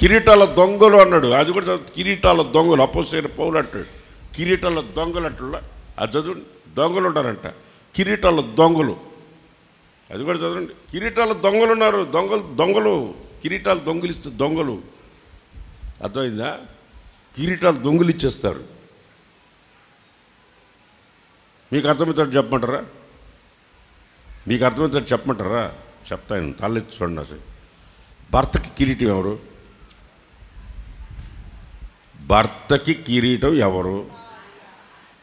కిరీటాల దొంగలు అన్నాడు. అది కూడా కిరీటాల దొంగలు. అపోస్తలుడైన పౌలు అంటాడు కిరీటాల దొంగలు అంటున్నా. అది చదవండి. దొంగలు ఉంటారంట, కిరీటాల దొంగలు. అది కూడా చదవండి. కిరీటాల దొంగలు ఉన్నారు. దొంగలు కిరీటాలు దొంగిలిస్తే దొంగలు. అర్థమైందా? కిరీటాలు దొంగిలిచ్చేస్తారు. మీకు అర్థమవుతాడు చెప్పమంటారా? మీకు అర్థమవుతాడు చెప్పమంటారా? చెప్తాను. తలెత్తి చూడండి. అసలు భర్తకి కిరీటం ఎవరు? భర్తకి కిరీటం ఎవరు?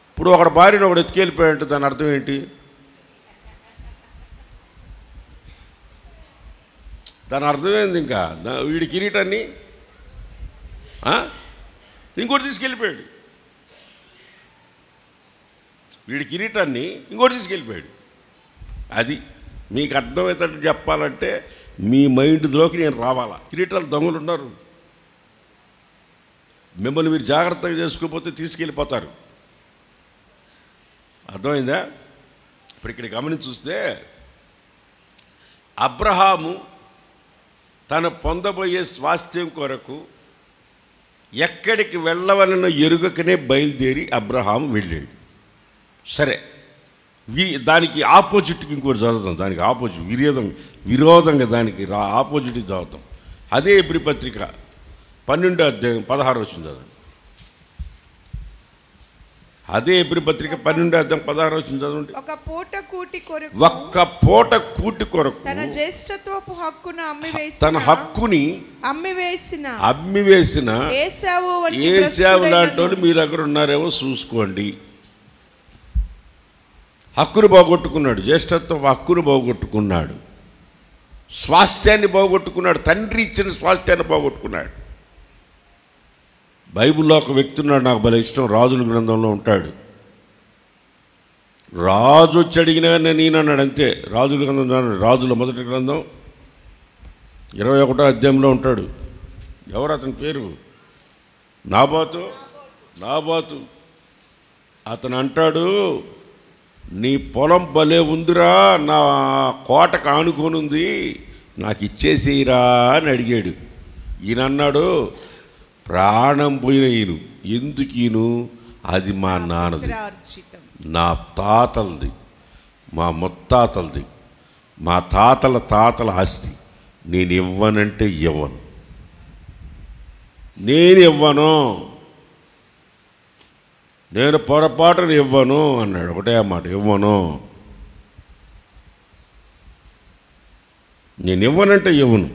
ఇప్పుడు ఒకడు భార్యను ఒకడు ఎత్తుకెళ్ళిపోయాడంటే దాని అర్థం ఏంటి? దాని అర్థమైంది. ఇంకా వీడి కిరీటాన్ని ఇంకోటి తీసుకెళ్ళిపోయాడు. వీడి కిరీటాన్ని ఇంకోటి తీసుకెళ్ళిపోయాడు. అది మీకు అర్థమయ్యేటట్టు చెప్పాలంటే మీ మైండ్లోకి నేను రావాలా. కిరీటాలు దొంగలు ఉన్నారు. మిమ్మల్ని మీరు జాగ్రత్తగా చేసుకోకపోతే తీసుకెళ్ళిపోతారు. అర్థమైందా? ఇప్పుడు ఇక్కడ గమనించి చూస్తే అబ్రహాము తను పొందబోయే స్వాస్థ్యం కొరకు ఎక్కడికి వెళ్ళవలనో ఎరుగకనే బయలుదేరి అబ్రహాము వెళ్ళాడు. సరే, దానికి ఆపోజిట్కి ఇంకోటి చదువుతాం. దానికి ఆపోజిట్ విరోధంగా దానికి ఆపోజిట్ చదువుతాం. అదే హెబ్రీ పత్రిక 12వ అధ్యాయం 16 వచనం చదవండి. అదే హెబ్రీ పత్రిక 12వ అధ్యాయం 16 వచనం చదవండి. ఒక్క పూట కూటి కొరకు తన జ్యేష్ఠత్వపు హక్కును అమ్మివేసిన ఏశావు లాంటి వాళ్ళు మీ దగ్గర ఉన్నారేమో చూసుకోండి. హక్కును పోగొట్టుకున్నాడు. జ్యేష్ఠత్వ హక్కును పోగొట్టుకున్నాడు. స్వాస్థ్యాన్ని పోగొట్టుకున్నాడు. తండ్రి ఇచ్చిన స్వాస్థ్యాన్ని పోగొట్టుకున్నాడు. బైబిల్లో ఒక వ్యక్తి ఉన్నాడు, నాకు భలే ఇష్టం. రాజుల గ్రంథంలో ఉంటాడు. రాజు వచ్చి అడిగినా నేను అన్నాడు అంతే. రాజుల గ్రంథం, రాజుల మొదటి గ్రంథం 21వ అధ్యాయంలో ఉంటాడు. ఎవరు అతని పేరు? నాబాతు. అతను అంటాడు, నీ పొలం భలే ఉందిరా, నా కోటకు ఆనుకోనుంది, నాకు ఇచ్చేసేయరా అని అడిగాడు. ఈయన అన్నాడు, ప్రాణం పోయిన ఈయన ఎందుకు ఈయను, అది మా నాన్నది, నా తాతలది, మా ముత్తాతలది, మా తాతల ఆస్తి. నేను ఇవ్వనంటే ఇవ్వను, నేను పొరపాటును ఇవ్వను అన్నాడు. ఒకటే మాట, ఇవ్వను. నేను ఇవ్వనంటే ఇవ్వను.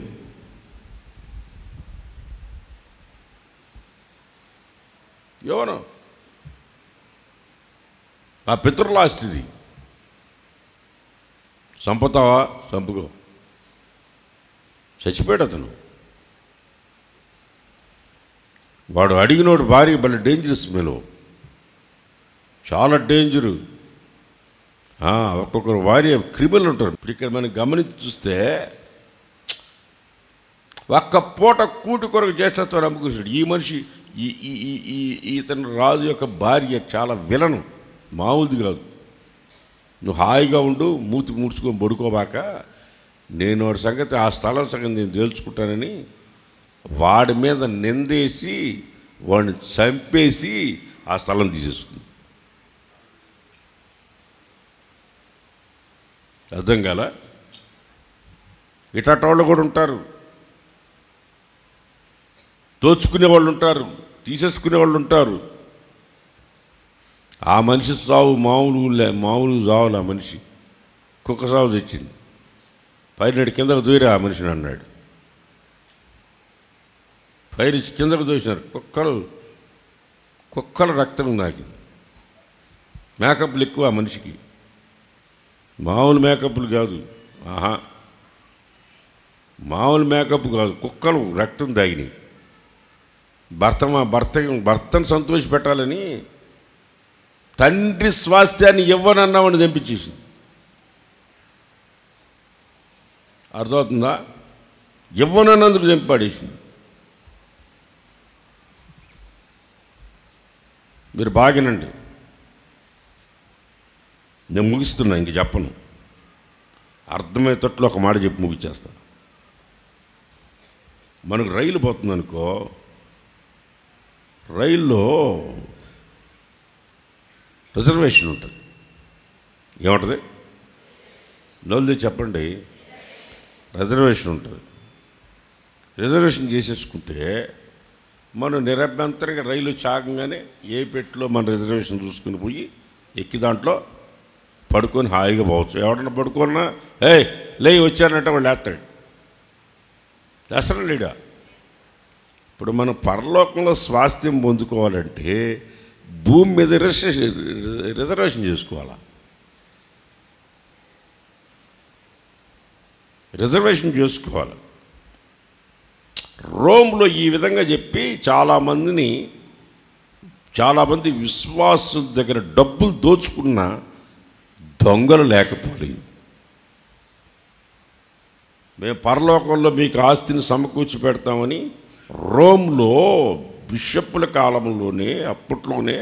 ఆ పితరుల ఆస్తిది. సంపుతావా? సంపుకో. చచ్చిపోయాడు అతను. వాడు అడిగినోడు భార్య భలే డేంజరస్. మేలో చాలా డేంజరు. ఒక్కొక్కరు భార్య క్రిమినల్ ఉంటారు. ఇప్పుడు ఇక్కడ మనం గమనించి చూస్తే ఒక్క పూట కూటి కొరకు జ్యేష్ఠత్వం నమ్ముకుంటాడు ఈ మనిషి. ఇతను రాజు యొక్క భార్య చాలా విలను, మామూలుది కాదు. నువ్వు హాయిగా ఉండు, మూతి ముడుచుకొని పడుకోబాక, నేను వాడి సంగతి, ఆ స్థలం సంగతి నేను తేల్చుకుంటానని వాడి మీద నిందేసి వాడిని చంపేసి ఆ స్థలం తీసేసుకుంది. అర్థం కాల? ఇటాటోళ్ళు కూడా ఉంటారు, దోచుకునే వాళ్ళు ఉంటారు, తీసేసుకునే వాళ్ళు ఉంటారు. ఆ మనిషి సావు మామూలు సావులు. ఆ మనిషి కుక్క సాగు తెచ్చింది. పైన కిందకు దూరా ఆ మనిషిని అన్నాడు. పైన కిందకు దూసినారు. కుక్కల రక్తం నాకింది. మేకప్లు ఎక్కువ ఆ మనిషికి, మామూలు మేకప్లు కాదు. మామూలు మేకప్ కాదు, కుక్కలు రక్తం తాగినాయి. భర్తను సంతోష పెట్టాలని తండ్రి స్వాస్థ్యాన్ని ఇవ్వనన్నామని చంపించేసింది. అర్థమవుతుందా? ఇవ్వనన్నందుకు చంపాడేసింది. మీరు బాగానండి, నేను ముగిస్తున్నా, ఇంక చెప్పను. అర్థమయ్యేటట్లు ఒక మాట చెప్పి ముగిచ్చేస్తాను. మనకు రైలు పోతుందనుకో, రైల్లో రిజర్వేషన్ ఉంటుంది. ఏముంటుంది? నోళ్ళు చెప్పండి. రిజర్వేషన్ ఉంటుంది. రిజర్వేషన్ చేసేసుకుంటే మనం నిరభ్యంతరంగా రైలు చాకంగానే ఏ పెట్టిలో మన రిజర్వేషన్ చూసుకుని పోయి ఎక్కి దాంట్లో పడుకొని హాయిగా పోవచ్చు. ఎవడన్నా పడుకున్నా లే వచ్చానంటే వాళ్ళు వేస్తాడు. అసలు లేడా? ఇప్పుడు మనం పరలోకంలో స్వాస్థ్యం పొందుకోవాలంటే భూమి మీద రిజర్వేషన్ చేసుకోవాలా? రిజర్వేషన్ చేసుకోవాలి. రోమ్లో ఈ విధంగా చెప్పి చాలామంది విశ్వాసుల దగ్గర డబ్బులు దోచుకున్న దొంగలు లేకపోలేదు. మేము పరలోకంలో మీకు ఆస్తిని సమకూర్చి పెడతామని రోమ్లో బిషప్పుల కాలంలోనే అప్పట్లోనే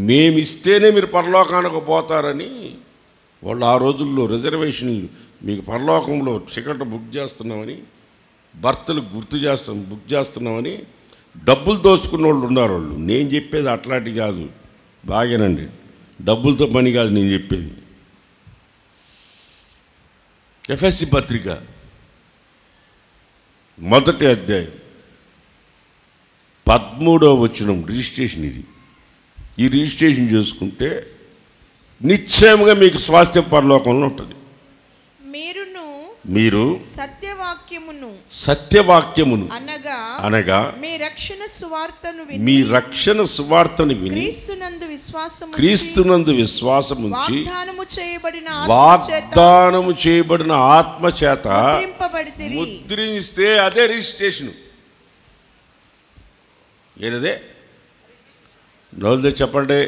మేమిస్తేనే మీరు పరలోకానికి పోతారని వాళ్ళు ఆ రోజుల్లో రిజర్వేషన్లు మీకు పరలోకంలో టికెట్ బుక్ చేస్తున్నామని, భర్తలు బుక్ చేస్తున్నామని డబ్బులు దోచుకున్న వాళ్ళు ఉన్నారు. వాళ్ళు నేను చెప్పేది అట్లాంటి కాదు, బాగానండి, డబ్బులతో పని కాదు నేను చెప్పేది. ఎఫ్ఎస్సి పత్రిక 1వ అధ్యాయం 13వ వచనం రిజిస్ట్రేషన్. ఈ రిజిస్ట్రేషన్ చేసుకుంటే నిశ్చయంగా మీకు స్వాస్థ్యం పరలోకంలో ఉంటుంది. మీరు సత్యవాక్యమును అనగా మీ రక్షణ సువార్తను విని క్రీస్తునందు విశ్వాసము ఉంచి వాగ్దానము చేయబడిన ఆత్మ చేత ముద్రిస్తే అదే రిజిస్ట్రేషన్. ఏదదే? నోళ్ళు తెచ్చి చెప్పండి.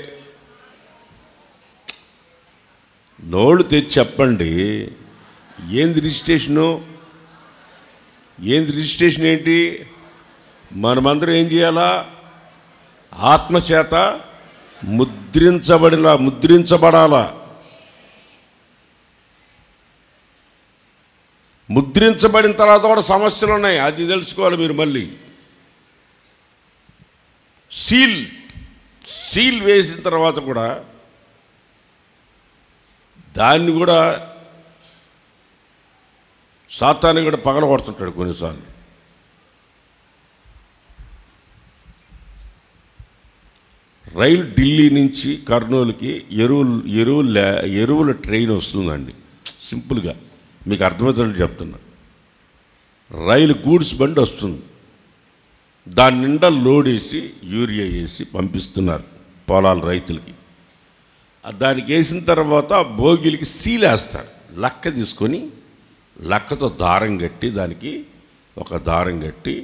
నోళ్ళు తెచ్చి చెప్పండి. ఏంది రిజిస్ట్రేషను? రిజిస్ట్రేషన్ ఏంటి? మనమందరం ఏం చేయాలా? ఆత్మచేత ముద్రించబడాలా. ముద్రించబడిన తర్వాత కూడా సమస్యలు ఉన్నాయి, అది తెలుసుకోవాలి మీరు. మళ్ళీ సీల్ వేసిన తర్వాత కూడా దాన్ని కూడా సాతాను కూడా పగలగొడుతుంటాడు కొన్నిసార్లు. రైలు ఢిల్లీ నుంచి కర్నూలుకి ఎరువుల ట్రైన్ వస్తుందండి. సింపుల్గా మీకు అర్థమవుతుందని చెప్తున్నా. రైలు గూడ్స్ బండి వస్తుంది, దాని నిండా లోడ్ వేసి యూరియా వేసి పంపిస్తున్నారు పొలాల రైతులకి. దానికి వేసిన తర్వాత బోగిలికి సీల్ వేస్తారు. లక్క తీసుకొని లక్కతో దారం కట్టి, దానికి ఒక దారం కట్టి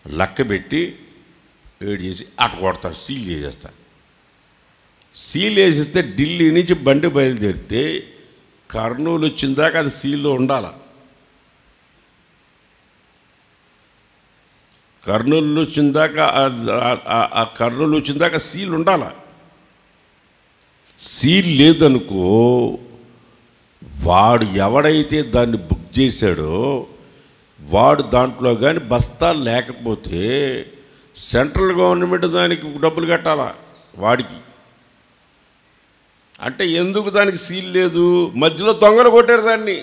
లక్క పెట్టి వేడి చేసి అటు కొడతారు, సీల్ చేసేస్తారు. సీల్ వేసిస్తే ఢిల్లీ నుంచి బండి బయలుదేరితే కర్నూలు వచ్చిందాక అది సీల్లో ఉండాలి. కర్నూలు వచ్చిందాక సీల్ ఉండాలి. సీల్ లేదనుకో, వాడు ఎవడైతే దాన్ని బుక్ చేశాడో వాడు దాంట్లో కానీ బస్తాలు లేకపోతే సెంట్రల్ గవర్నమెంట్ దానికి డబ్బులు కట్టాలా వాడికి. అంటే ఎందుకు దానికి సీల్ లేదు? మధ్యలో దొంగలు కొట్టారు దాన్ని.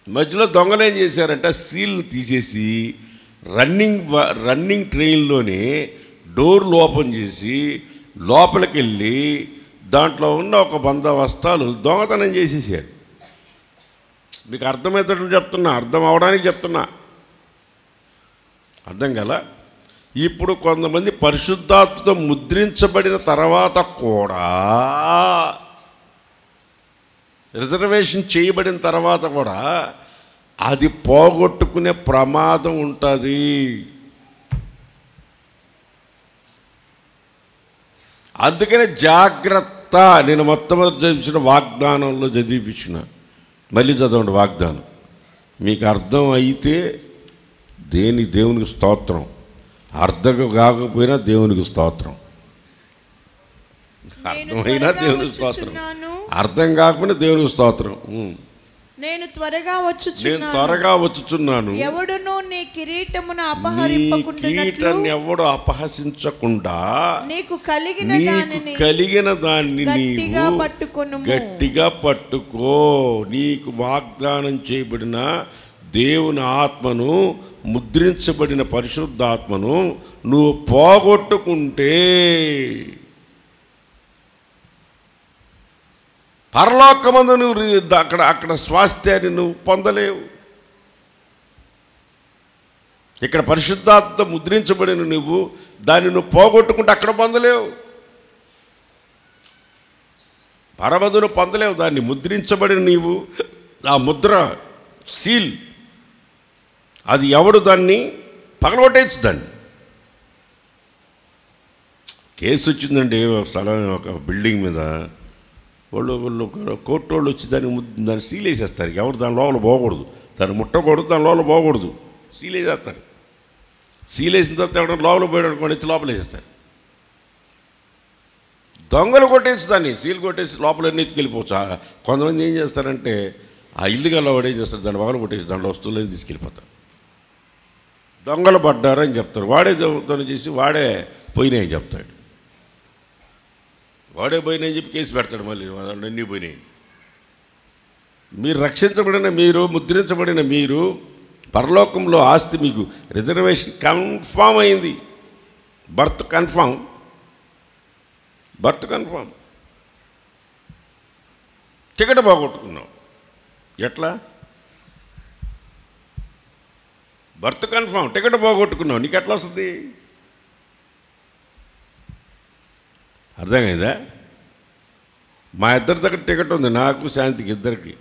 మధ్యలో దొంగలు ఏం చేశారంటే సీల్ని తీసేసి రన్నింగ్ ట్రైన్లోనే డోర్లు ఓపెన్ చేసి లోపలికి వెళ్ళి దాంట్లో ఉన్న ఒక 100 బస్తాలు దొంగతనం చేసేసారు. మీకు అర్థమయ్యేటట్లు చెప్తున్నా, అర్థం అవడానికి చెప్తున్నా, అర్థం కదా? ఇప్పుడు కొంతమంది పరిశుద్ధాత్మతో ముద్రించబడిన తర్వాత కూడా, రిజర్వేషన్ చేయబడిన తర్వాత కూడా అది పోగొట్టుకునే ప్రమాదం ఉంటుంది. అందుకనే జాగ్రత్త. నేను మొట్టమొదటి చదివించిన వాగ్దానంలో చదివించిన, మళ్ళీ చదవండి వాగ్దానం. మీకు అర్థం అయితే దేవునికి స్తోత్రం, అర్థం కాకపోయినా దేవునికి స్తోత్రం. అర్థమైనా దేవునికి స్తోత్రం, అర్థం కాకపోయినా దేవునికి స్తోత్రం. నేను త్వరగా వచ్చుచున్నాను. ఎవడును నీ కిరీటమును కిరీటాన్ని ఎవడు అపహసించకుండా నీకు కలిగిన దాన్ని గట్టిగా పట్టుకో. నీకు వాగ్దానం చేయబడిన దేవుని ఆత్మను, ముద్రించబడిన పరిశుద్ధాత్మను నువ్వు పోగొట్టుకుంటే పరలోకమందు నువ్వు అక్కడ స్వాస్థ్యాన్ని నువ్వు పొందలేవు. ఇక్కడ పరిశుద్ధాత్మ ముద్రించబడిన నువ్వు దాన్ని నువ్వు పోగొట్టుకుంటే అక్కడ పొందలేవు. పరమదును పొందలేవు. దాన్ని ముద్రించబడిన నీవు, ఆ ముద్ర, సీల్, అది ఎవడు దాన్ని పగలగొట్టేయచ్చు. దాన్ని కేసు వచ్చిందండి స్థలం, ఒక బిల్డింగ్ మీద. వాళ్ళు కోర్టు వాళ్ళు వచ్చి దాన్ని సీల్ వేసేస్తారు. ఎవరు దాని లోపల పోకూడదు, దాన్ని ముట్టకూడదు, దాని లోపల పోకూడదు, సీల్ వేసేస్తారు. సీల్ వేసిన తర్వాత ఎవరైనా లోపల పోయాడు అనుకోండి, ఎత్తి లోపల వేసేస్తారు. దొంగలు కొట్టేసి దాన్ని సీల్ కొట్టేసి లోపల ఎత్తుకెళ్ళిపోవచ్చు. కొంతమంది ఏం చేస్తారంటే ఆ ఇల్లు గల వాడు ఏం చేస్తారు, దాన్ని పగలు కొట్టేసి దాంట్లో వస్తువులని తీసుకెళ్ళిపోతారు. దొంగలు పడ్డారని చెప్తారు. వాడే దొంగతనం చేసి వాడే పోయినాయని చెప్తాడు. వాడే పోయినాయని చెప్పి కేసు పెడతాడు. మళ్ళీ అన్నీ పోయినాయి. మీరు రక్షించబడిన మీరు, ముద్రించబడిన మీరు, పరలోకంలో ఆస్తి మీకు రిజర్వేషన్ కన్ఫామ్ అయింది. Birth confirm. టికెట్ పోగొట్టుకున్నావు. ఎట్లా? బర్త్ కన్ఫామ్, టికెట్ పోగొట్టుకున్నావు, నీకు ఎట్లా వస్తుంది? అర్థమైందా? మా ఇద్దరి దగ్గర టికెట్ ఉంది, నాకు శాంతికి ఇద్దరికి.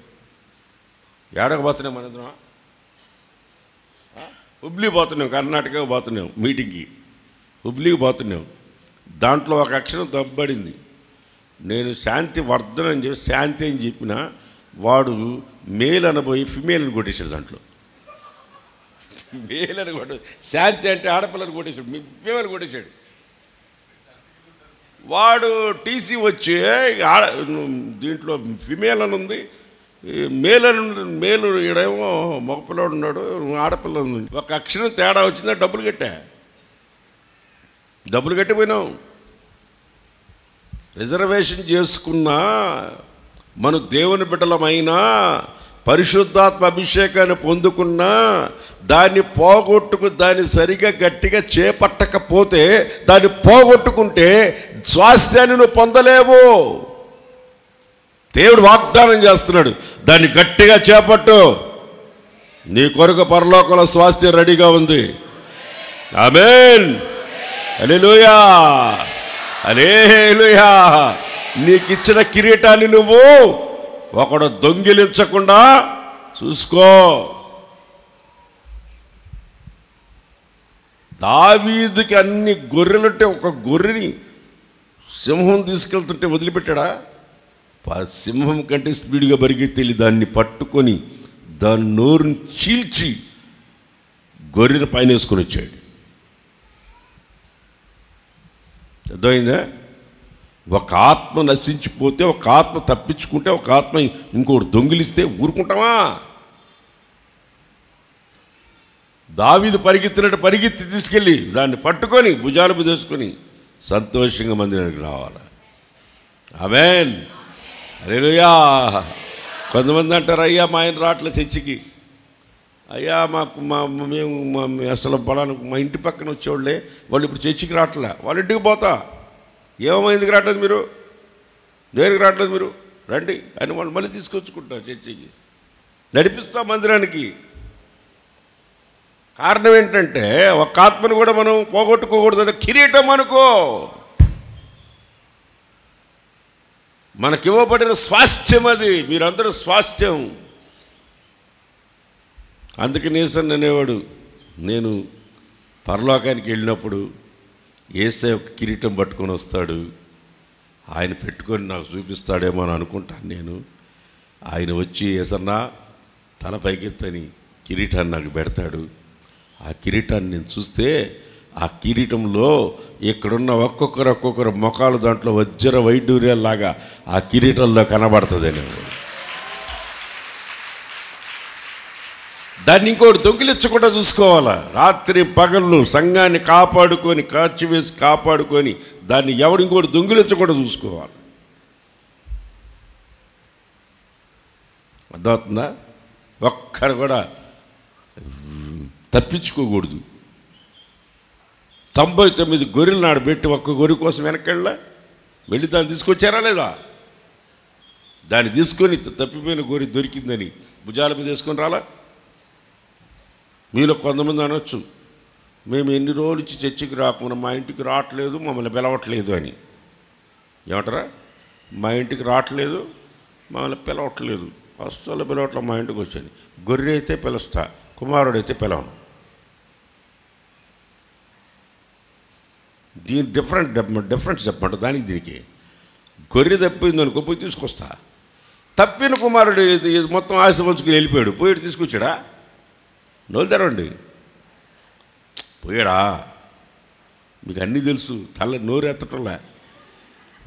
ఏడకు పోతున్నాం మన ఇద్దరం? హుబ్లీ పోతున్నాం, కర్ణాటక పోతున్నాం మీటింగ్కి. హుబ్లీకి పోతున్నాం. దాంట్లో ఒక అక్షరం తప్పబడింది. నేను శాంతి వర్ధన అని చెప్పి శాంతి అని చెప్పిన వాడు మేల్ అనబోయి ఫిమేల్ అని కొట్టేశాడు. దాంట్లో మేల్ అని కొట్ట, శాంతి అంటే ఆడపిల్లని కొట్టేశాడు, ఫిమేల్ కొట్టేశాడు. వాడు టీసీ వచ్చి దీంట్లో ఫిమేల్ అని ఉంది, మేలు ఈడేమో మగపిల్లడు ఉన్నాడు, ఆడపిల్ల ఉంది. ఒక అక్షరం తేడా వచ్చిందా డబ్బులు కట్టిపోయినాం. రిజర్వేషన్ చేసుకున్నా మన దేవుని బిడ్డలమైనా, పరిశుద్ధాత్మ అభిషేకాన్ని పొందుకున్నా, దాన్ని పోగొట్టుకు దాన్ని సరిగా గట్టిగా చేపట్టకపోతే, దాన్ని పోగొట్టుకుంటే స్వాస్థ్యాన్ని నువ్వు పొందలేవు. దేవుడు వాగ్దానం చేస్తున్నాడు, దాన్ని గట్టిగా చేపట్టు, నీ కొరకు పరలోకంలో స్వాస్థ్యం రెడీగా ఉంది. ఆమేన్. హల్లెలూయా, హల్లెలూయా. నీకిచ్చిన కిరీటాన్ని నువ్వు ఒకడు దొంగిలించకుండా చూసుకో. దావీదుకి అన్ని గొర్రెలుంటే ఒక గొర్రెని సింహం తీసుకెళ్తుంటే వదిలిపెట్టాడా? సింహం కంటే స్పీడ్గా పరిగెత్తి దాన్ని పట్టుకొని దాని నోరుని చీల్చి గొర్రెని పైన వేసుకొని వచ్చాడు. అర్థమైందా? ఒక ఆత్మ నశించిపోతే, ఒక ఆత్మ తప్పించుకుంటే, ఒక ఆత్మ ఇంకోటి దొంగిలిస్తే ఊరుకుంటామా? దావీదు పరిగెత్తినట్టు పరిగెత్తి తీసుకెళ్ళి దాన్ని పట్టుకొని భుజాలు బుదేసుకొని సంతోషంగా మందిరానికి రావాలి. ఆమేన్. హల్లెలూయా. కొంతమంది అంటారు, అయ్యా మా ఆయన రావట్లేదు చర్చికి, అయ్యా మాకు మేము అసలు పొలానికి మా ఇంటి పక్కన వచ్చేవాళ్ళే, వాళ్ళు ఇప్పుడు చర్చికి రావట్లే, వాళ్ళ ఇంటికి పోతా. ఏమో ఎందుకు రావట్లేదు మీరు, దేనికి రావట్లేదు మీరు, రండి అని వాళ్ళు మళ్ళీ తీసుకొచ్చుకుంటారు చర్చికి, నడిపిస్తాం మందిరానికి. కారణం ఏంటంటే ఒక ఆత్మను కూడా మనం పోగొట్టుకోకూడదు. అది కిరీటం అనుకో. మనకివ్వబడిన స్వాస్థ్యం అది. మీరందరూ స్వాస్థ్యం. అందుకే నేసన్ అనేవాడు, నేను పరలోకానికి వెళ్ళినప్పుడు యేసయ్య ఒక కిరీటం పట్టుకొని వస్తాడు, ఆయన పెట్టుకొని నాకు చూపిస్తాడేమో అని అనుకుంటాను నేను. ఆయన వచ్చి యేసన్నా తల పైకెత్తని కిరీటాన్ని నాకు పెడతాడు. ఆ కిరీటాన్ని నేను చూస్తే ఆ కిరీటంలో ఇక్కడున్న ఒక్కొక్కరు మొఖాలు దాంట్లో వజ్ర వైడూర్యాల్లాగా ఆ కిరీటంలో కనబడుతుంది నేను. దాన్ని ఇంకోటి దొంగిలించకుండా చూసుకోవాలా. రాత్రి పగళ్ళు సంఘాన్ని కాపాడుకొని కాచివేసి కాపాడుకొని దాన్ని ఎవడు ఇంకోటి దొంగిలించకుండా చూసుకోవాలి. అర్థమవుతుందా? ఒక్కరు కూడా తప్పించుకోకూడదు. 99 గొర్రెలు నాడు పెట్టి ఒక్క గొర్రె కోసం వెనకెళ్ళా వెళ్ళి దాన్ని తీసుకొచ్చారా లేదా? దాన్ని తీసుకొని తప్పిపోయిన గొర్రె దొరికిందని భుజాల మీద వేసుకొని రాలా? మీలో కొంతమంది అనొచ్చు, మేము ఎన్ని రోజులు ఇచ్చి చర్చికి రాకుండా మా ఇంటికి రావట్లేదు, మమ్మల్ని పిలవట్లేదు అని. ఏమంటారా? మా ఇంటికి రావట్లేదు, మమ్మల్ని పిలవట్లేదు, అస్సలు పిలవట్లేదు, మా ఇంటికి వచ్చాను. గొర్రె అయితే పిలుస్తా, కుమారుడైతే పిలవను. దీని డిఫరెన్స్ చెప్పమంట. దానికి దీనికి గొర్రె తప్పింది అనుకో, పోయి తీసుకొస్తా. తప్పిన కుమారుడు మొత్తం ఆస్తి పంచుకుని వెళ్ళిపోయాడు, పోయాడు తీసుకొచ్చాడా? నోలు తెరవండి. పోయాడా? మీకు అన్నీ తెలుసు, తల నోరు ఎత్తటంలే,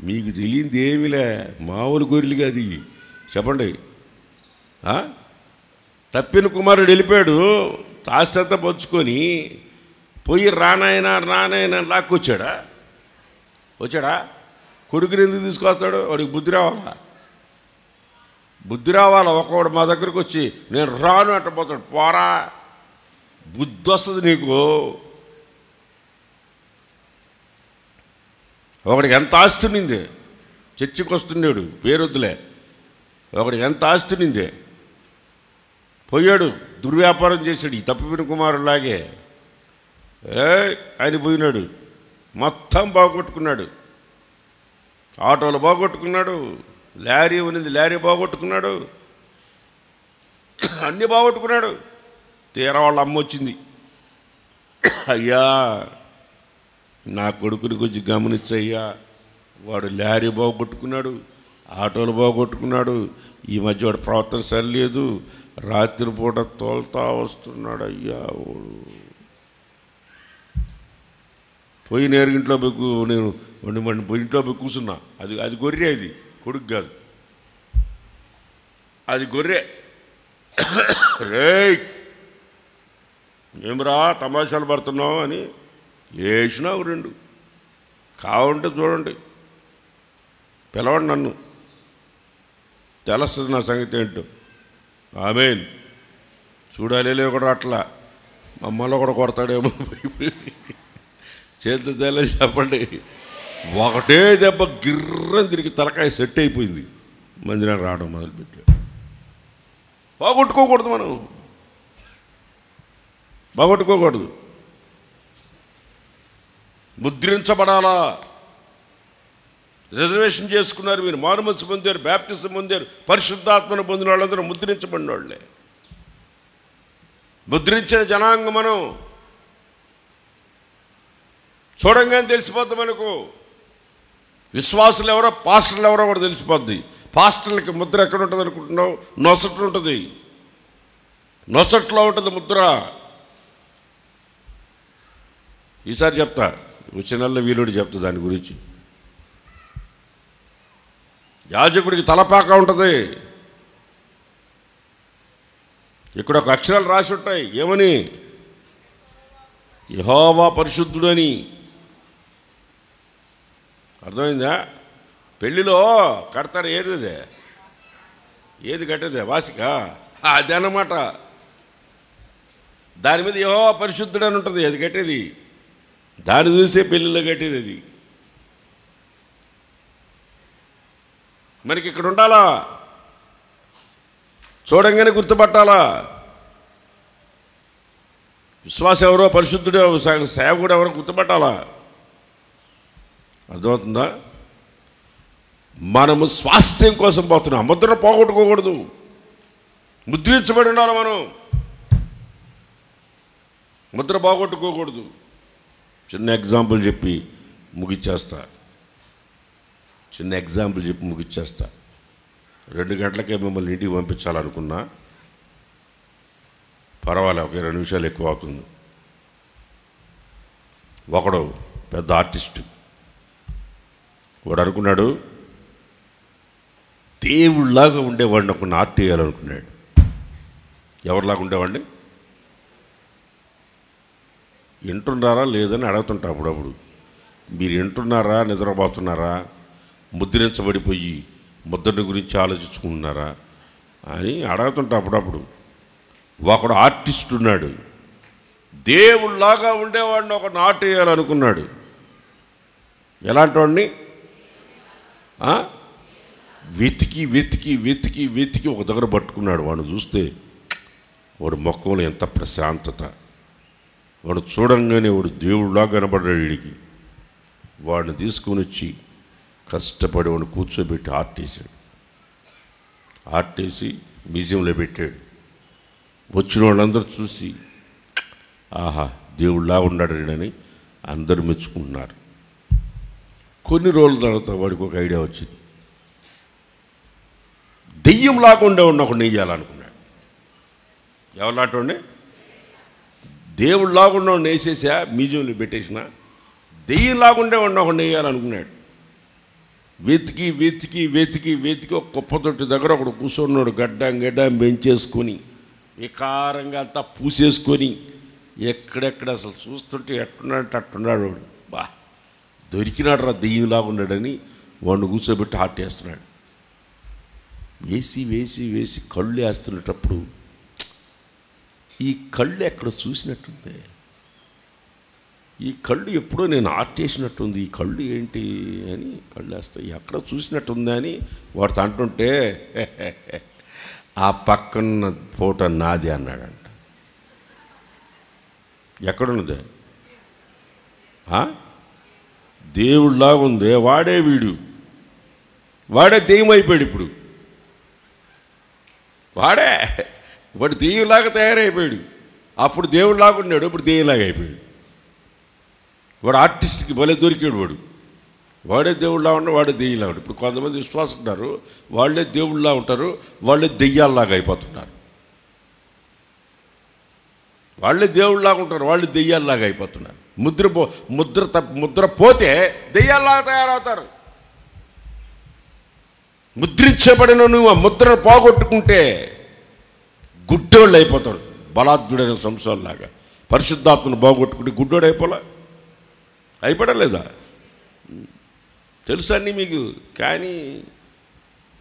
మీకు తెలియంది ఏమిలే, మామూలు గొర్రెలుగా అది. చెప్పండి. తప్పిన కుమారుడు వెళ్ళిపోయాడు, ఆస్తి అంతా పంచుకొని పోయి రానాయన లాక్కొచ్చాడా? వచ్చాడా? కొడుకుని ఎందుకు తీసుకొస్తాడు? వాడికి బుద్ధి రావాలా? బుద్ధి రావాలా? ఒకవాడు మా దగ్గరకు వచ్చి నేను రాను అంట పోతాడు. పోరా, బుద్ధి వస్తుంది నీకు. ఒకడికి ఎంత ఆస్తి నిందే, చర్చికి వస్తున్నాడు, పేరొద్దులే, ఒకడికి ఎంత ఆస్తి నిందే, పోయాడు దుర్వ్యాపారం చేశాడు. ఈ తప్పిపోయిన కుమారులాగే ఆయన పోయినాడు, మొత్తం బాగొట్టుకున్నాడు. ఆటోలు బాగొట్టుకున్నాడు, లారీ ఉన్నది లారీ బాగొట్టుకున్నాడు, అన్నీ బాగొట్టుకున్నాడు. తీరా వాళ్ళ అమ్మ వచ్చింది, అయ్యా నా కొడుకుని కొంచెం గమనించయ్యా, వాడు లారీ బాగొట్టుకున్నాడు, ఆటోలు బాగొట్టుకున్నాడు, ఈ మధ్య వాడు ప్రవర్తన సరిలేదు, రాత్రిపూట తోలుతా వస్తున్నాడు. అయ్యా పోయి నేరు ఇంట్లో పోయి నేను ఇంట్లో పోయి కూర్చున్నా. అది గొర్రె, అది కొడుకు కాదు, అది గొర్రె. రే ఏమిరా తమాషాలు పడుతున్నావు అని వేసినా 2 కావాలంటే చూడండి, పిలవండి, నన్ను తెలుస్తుంది నా సంగతి ఏంటో. ఆమేన్. చూడాలి కూడా అట్లా మమ్మల్ని కూడా కొడతాడేమో చేతి తెలని చెప్పండి. ఒకటే దెబ్బ గిర్రని తిరిగి తలకాయ సెట్ అయిపోయింది, మందిరానికి రావడం మొదలుపెట్టాడు. బాగొట్టుకోకూడదు, మనం బాగొట్టుకోకూడదు, ముద్రించబడాలా. రిజర్వేషన్ చేసుకున్నారు మీరు, మారుమనసు పొందారు, బాప్తిసం పొందారు, పరిశుద్ధాత్మను పొందిన వాళ్ళందరూ ముద్రించబడిన వాళ్ళే. ముద్రించిన జనాంగం మనం చూడంగానే తెలిసిపోద్ది మనకు. విశ్వాసులు ఎవరో పాస్టర్లు ఎవరో కూడా తెలిసిపోద్ది. పాస్టర్లకి ముద్ర ఎక్కడ ఉంటుంది అనుకుంటున్నావు? నొసట్లు ఉంటుంది, నొసట్లో ఉంటుంది ముద్ర. ఈసారి చెప్తా, వచ్చే నెలలో వీలుడు చెప్తా దాని గురించి. యాజకుడికి తలపాక ఉంటుంది, ఇక్కడ ఒక అక్షరాలు రాసి ఉంటాయి, ఏమని? యెహోవా పరిశుద్ధుడు అని. అర్థమైందా? పెళ్ళిలో కడతారు, ఏది కట్టేదే? వాసిక, అది అన్నమాట. దాని మీద యెహోవా పరిశుద్ధుడు అని ఉంటుంది, అది కట్టేది. దాన్ని చూసే పెళ్ళిలో కట్టేది అది. మనకి ఇక్కడ ఉండాలా, చూడంగానే గుర్తుపట్టాలా. విశ్వాసం ఎవరో, పరిశుద్ధుడు సేవకుడు ఎవరో గుర్తుపట్టాలా. అర్థమవుతుందా? మనము స్వాస్థ్యం కోసం పోతున్నాం, ముద్రను పోగొట్టుకోకూడదు, ముద్రించబడి ఉండాలి మనం. ముద్ర బాగొట్టుకోకూడదు. చిన్న ఎగ్జాంపుల్ చెప్పి ముగిచ్చేస్తా. 2 గంటలకే మిమ్మల్ని ఇంటికి పంపించాలనుకున్నా, పర్వాలే, ఒక 2 నిమిషాలు ఎక్కువ అవుతుంది. ఒకడు పెద్ద ఆర్టిస్ట్, వాడు అనుకున్నాడు దేవుళ్ళలాగా ఉండేవాడిని ఒక ఆర్ట్ వేయాలనుకున్నాడు. ఎవరిలాగా ఉండేవాడిని? వింటున్నారా లేదని అడుగుతుంటా అప్పుడప్పుడు. మీరు వింటున్నారా, నిద్రపోతున్నారా, ముద్రించబడిపోయి ముద్రని గురించి ఆలోచించుకుంటున్నారా అని అడుగుతుంటా అప్పుడప్పుడు. ఒకడు ఆర్టిస్ట్ ఉన్నాడు, దేవుళ్ళలాగా ఉండేవాడిని ఒక ఆర్ట్ వేయాలనుకున్నాడు. ఎలాంటి వాడిని? వెతికి వెతికి వెతికి వెతికి ఒక దగ్గర పట్టుకున్నాడు. వాడిని చూస్తే వాడు ముఖంలో ఎంత ప్రశాంతత, వాడు చూడంగానే వాడు దేవుడిలాగా కనబడ్డాడు వీడికి. వాడిని తీసుకొని వచ్చి కష్టపడి వాడిని కూర్చోబెట్టి ఆర్ట్ వేసి మ్యూజియంలో పెట్టాడు. వచ్చిన వాళ్ళందరూ చూసి ఆహా దేవుడిలా ఉన్నాడు అని అందరూ మెచ్చుకుంటున్నారు. కొన్ని రోజుల తర్వాత వాడికి ఒక ఐడియా వచ్చింది, దెయ్యం లాగా ఒకడు నెయ్యాలనుకున్నాడు. ఎవరిలాంటి? దేవుడు లాగుండా వేసేసా, మ్యూజియంలో పెట్టేసిన. దెయ్యం లాగుండే ఒకడు నెయ్యాలనుకున్నాడు. వెతికి వెతికి వెతికి వెతికి ఒక కుప్పతొట్టి దగ్గర ఒకడు కూర్చున్నాడు. గడ్డం పెంచేసుకొని వికారంగా అంతా పూసేసుకొని ఎక్కడెక్కడ అసలు చూస్తుంటే ఎట్టున్నాడంటే అట్టున్నాడు. వాడు బా దొరికినాడు రా, దెయ్యంలాగా ఉన్నాడని వాడిని కూర్చోబెట్టి ఆర్ట్ వేస్తున్నాడు. వేసి వేసి వేసి కళ్ళు వేస్తున్నప్పుడు ఈ కళ్ళు ఎక్కడ చూసినట్టుంది, ఈ కళ్ళు ఎప్పుడో నేను ఆర్ట్ చేసినట్టుంది, ఈ కళ్ళు ఏంటి అని కళ్ళు వేస్తాయి, ఎక్కడ చూసినట్టుంది అని వాడితో అంటుంటే ఆ పక్కన ఫోటో నాది అన్నాడంట. ఎక్కడున్నది? దేవుడిలాగా ఉంది, వాడే వీడు, వాడే దెయ్యం అయిపోయాడు. ఇప్పుడు వాడు దెయ్యంలాగా తయారైపోయాడు. అప్పుడు దేవుడిలాగా ఉన్నాడు, ఇప్పుడు దెయ్యంలాగా అయిపోయాడు. వాడు ఆర్టిస్ట్కి భలే దొరికాడు. వాడే దేవుళ్ళలా ఉన్నాడు, వాడే దెయ్యంలా ఉంటాడు. ఇప్పుడు కొంతమంది విశ్వాసం ఉంటారు, వాళ్ళే దేవుళ్ళలా ఉంటారు, వాళ్ళే దెయ్యాల్లాగా అయిపోతున్నారు. వాళ్ళే దేవుళ్ళలాగా ఉంటారు, వాళ్ళు దెయ్యాల్లాగా అయిపోతున్నారు. ముద్ర పోతే దెయ్యాల్లాగా తయారవుతారు. ముద్రించబడిన నువ్వు ఆ ముద్రను పోగొట్టుకుంటే గుడ్డోళ్ళు అయిపోతారు. బలాద్యుడైన సంసారంలాగా పరిశుద్ధాత్మను పోగొట్టుకుంటే గుడ్డోడు అయిపోవడలేదా? తెలుసా అన్నీ మీకు? కానీ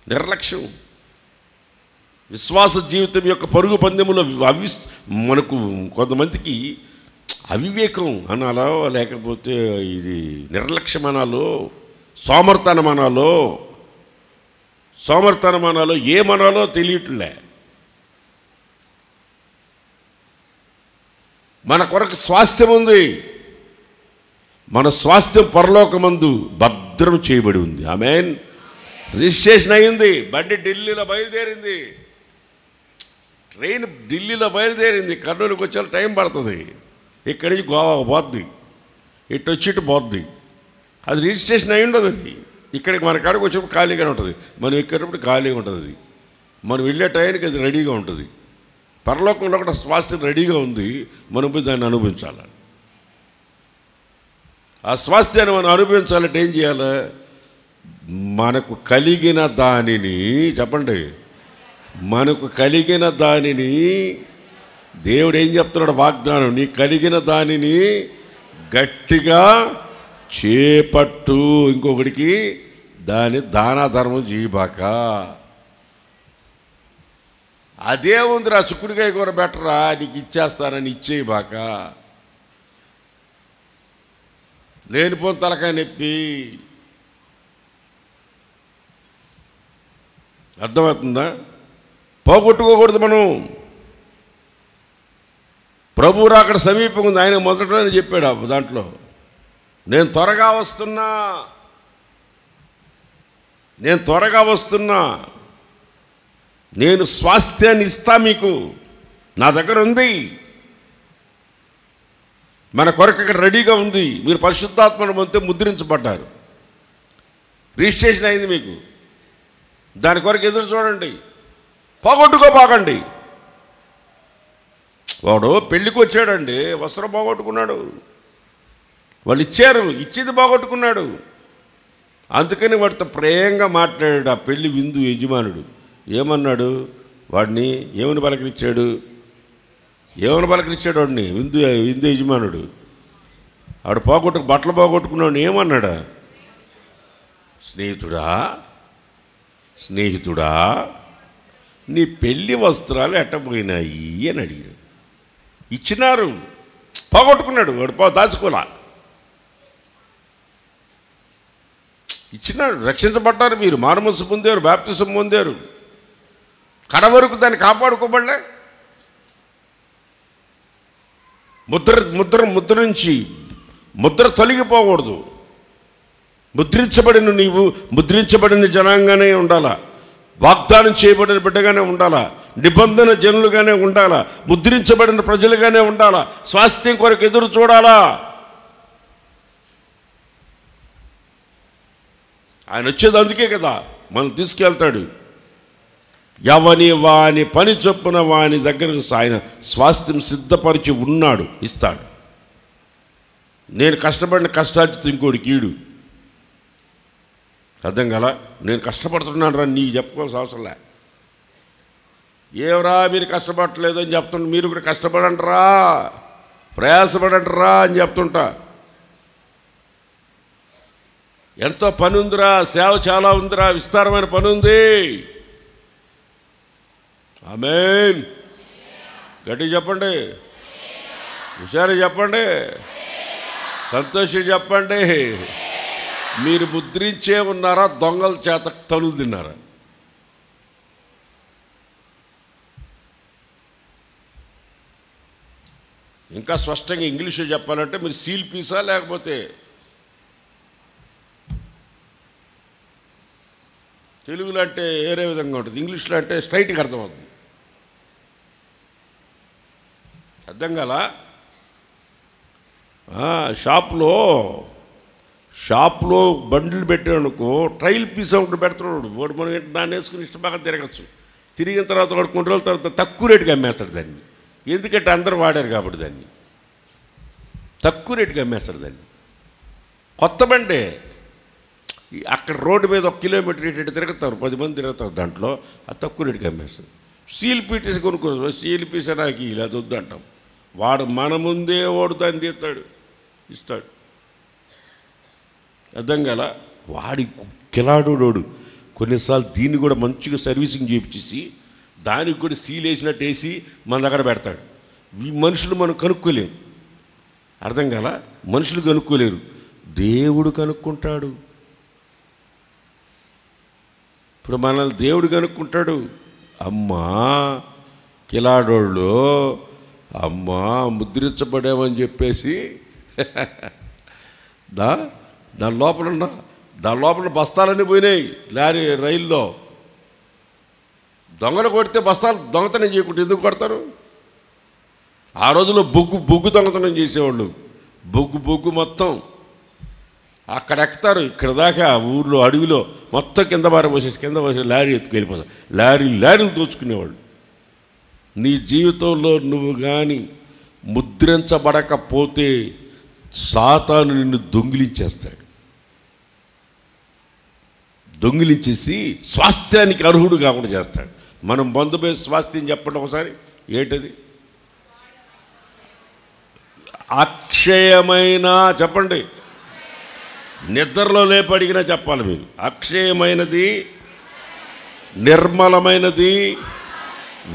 నిర్లక్ష్యం, విశ్వాస జీవితం యొక్క పరుగు పందెములో మనకు కొంతమందికి అవివేకం అనాలో, లేకపోతే ఇది నిర్లక్ష్యం అనాలో, సోమర్తనమనాలో ఏమనాలో తెలియట్లే. మన కొరకు స్వాస్థ్యం ఉంది, మన స్వాస్థ్యం పరలోకమందు భద్రం చేయబడి ఉంది. ఆమేన్. రిజిస్ట్రేషన్ అయింది, బండి ఢిల్లీలో బయలుదేరింది, ట్రైన్ ఢిల్లీలో బయలుదేరింది, కర్నూలుకి వచ్చే టైం పడుతుంది. ఇక్కడి నుంచి గోవాకు పోద్ది, ఇటు వచ్చి ఇటు పోద్ది. అది రిజిస్ట్రేషన్ అయి ఉండదు. అది ఇక్కడికి మన కాడికి వచ్చినప్పుడు ఖాళీగానే ఉంటుంది, మనం ఎక్కేటప్పుడు ఖాళీగా ఉంటుంది. అది మనం వెళ్ళే టైంకి అది రెడీగా ఉంటుంది. పరలోకంలో కూడా స్వాస్థ్యం రెడీగా ఉంది, మనం పోయి దాన్ని అనుభవించాలి. ఆ స్వాస్థ్యాన్ని మనం అనుభవించాలంటే ఏం చేయాలి? మనకు కలిగిన దానిని, చెప్పండి, మనకు కలిగిన దానిని దేవుడు ఏం చెప్తున్నాడు? వాగ్దానం, నీ కలిగిన దానిని గట్టిగా చేపట్టు, ఇంకొకటికి దాని దాన ధర్మం చేయబాక. అదే ఉందిరా, చిక్కుడుకాయ కూర బెటరా, నీకు ఇచ్చేస్తానని ఇచ్చేయబాక. లేనిపోని తలకాయ నొప్పి. అర్థమవుతుందా? పోగొట్టుకోకూడదు మనం. ప్రభువు రాకడ సమీపంగా ఉంది. ఆయన మొదట్లోనే చెప్పాడు దాంట్లో, నేను త్వరగా వస్తున్నా, నేను స్వాస్థ్యాన్ని ఇస్తా మీకు, నా దగ్గర ఉంది. మన కొరకు ఇక్కడ రెడీగా ఉంది. మీరు పరిశుద్ధాత్మను పొందితే ముద్రించబడ్డారు, రిజిస్ట్రేషన్ అయింది మీకు. దాని కొరకు ఎదురు చూడండి, పోగొట్టుకోబాకండి. వాడు పెళ్ళికి వచ్చాడండి, వస్త్రం పోగొట్టుకున్నాడు, వాళ్ళు ఇచ్చారు, ఇచ్చింది పోగొట్టుకున్నాడు. అందుకని వాడితో ప్రేమగా మాట్లాడాడు ఆ పెళ్లి విందు యజమానుడు. ఏమన్నాడు వాడిని? ఏమని పలకరించాడు వాడిని విందు యజమానుడు? ఆడు బట్టలు పోగొట్టుకున్నాడు. ఏమన్నాడా? స్నేహితుడా నీ పెళ్లి వస్త్రాలు ఎట్టపోయినాయి అని అడిగాడు. ఇచ్చినారు, పోగొట్టుకున్నాడు వాడు, దాచుకోలా. ఇచ్చినాడు, రక్షించబడ్డారు, మీరు మారుమనసు పొందారు, బాప్తిసం పొందారు, కడ వరకు దాన్ని కాపాడుకోబడలే. ముద్ర నుంచి ముద్ర తొలగిపోకూడదు. ముద్రించబడిన నీవు ముద్రించబడిన జనాంగానే ఉండాలా, వాగ్దానం చేయబడిన బిడ్డగానే ఉండాలా, నిబంధన జనులుగానే ఉండాలా, ముద్రించబడిన ప్రజలుగానే ఉండాలా, స్వాస్థ్యం కొరకు ఎదురు చూడాలా. ఆయన వచ్చేది అందుకే కదా, మనం తీసుకెళ్తాడు. ఎవని వాని పని చొప్పున వాని దగ్గరకు ఆయన స్వాస్థ్యం సిద్ధపరిచి ఉన్నాడు, ఇస్తాడు. నేను కష్టపడిన కష్టార్జితం ఇంకోటి కీడు. అర్థం కదా? నేను కష్టపడుతున్నాను రా, నీకు చెప్పుకోవాల్సిన అవసరంలే. ఏవరా మీరు కష్టపడట్లేదు అని చెప్తుంటా, మీరు కూడా కష్టపడండిరా, ప్రయాసపడండిరా అని చెప్తుంటా. ఎంతో పని ఉందిరా, సేవ చాలా ఉందిరా, విస్తారమైన పని ఉంది. ఆమేన్. గట్టిగా చెప్పండి, హుషారు చెప్పండి, సంతోషి చెప్పండి. మీరు ముద్రించే ఉన్నారా, దొంగల చేత తనులు తిన్నారా? ఇంకా స్పష్టంగా ఇంగ్లీష్లో చెప్పాలంటే మీరు సీల్ పీసా, లేకపోతే తెలుగులో అంటే వేరే విధంగా ఉంటుంది, ఇంగ్లీష్లో అంటే స్ట్రైట్గా అర్థమవుతుంది. అర్థం కాలా? షాప్లో బండ్లు పెట్టాడనుకో, ట్రయల్ పీస్ ఒకటి పెడుతున్నాడు వాడు. మనం దాన్ని వేసుకుని ఇష్టంగా తిరగచ్చు. తిరిగిన తర్వాత వాడు కొన్ని రోజుల తర్వాత తక్కువ రేటుకి అమ్మేస్తాడు దాన్ని. ఎందుకంటే అందరూ వాడారు కాబట్టి దాన్ని తక్కువ రేటుకి అమ్మేస్తాడు దాన్ని. కొత్త బండే అక్కడ రోడ్డు మీద 1 కిలోమీటర్ ఇటు తిరుగుతారు, 10 మంది తిరుగుతారు, దాంట్లో అది తక్కువ రేటుకి అమ్మేస్తాడు. సీల్ పీటేసి కొనుక్కో, సీల్ పీస నాకు ఇలా వద్దు అంటాం. వాడు మన ముందే వాడు దాన్ని తీస్తాడు, ఇస్తాడు. అర్థం కదా? వాడి కిలాడోడు కొన్నిసార్లు దీన్ని కూడా మంచిగా సర్వీసింగ్ చేయించేసి దానికి కూడా సీల్ వేసినట్టు వేసి మన దగ్గర పెడతాడు. ఈ మనుషులు మనం కనుక్కోలేము. అర్థం కదా? మనుషులు కనుక్కోలేరు, దేవుడు కనుక్కుంటాడు. ఇప్పుడు మనల్ని దేవుడు కనుక్కుంటాడు. అమ్మా కిలాడోళ్ళు, అమ్మా ముద్రించబడామని చెప్పేసి దాని లోపల బస్తాలన్నీ పోయినాయి. రైల్లో దొంగలు కొడితే బస్తాలు దొంగతనం చేయకుండా ఎందుకు కొడతారు? ఆ రోజుల్లో బొగ్గు దొంగతనం చేసేవాళ్ళు. బొగ్గు మొత్తం అక్కడ ఎక్కుతారు, ఇక్కడ దాకా ఊర్లో అడవిలో మొత్తం కింద పోసేసి లారీ ఎత్తుకెళ్ళిపోతారు. లారీలు దోచుకునేవాళ్ళు. నీ జీవితంలో నువ్వు కానీ ముద్రించబడకపోతే సాతాను నిన్ను దొంగిలించేస్తాడు. దొంగిలించేసి స్వాస్థ్యానికి అర్హుడు కాకుండా చేస్తాడు. మనం బంధుబే స్వాస్థ్యం చెప్పండి ఒకసారి. ఏంటది? అక్షయమైన, చెప్పండి, నిద్రలో లేపడిగినా చెప్పాలి మీరు. అక్షయమైనది, నిర్మలమైనది,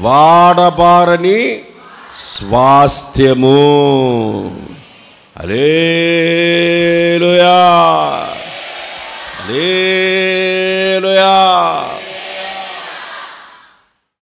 వాడబారని స్వాస్థ్యము. హల్లెలూయా.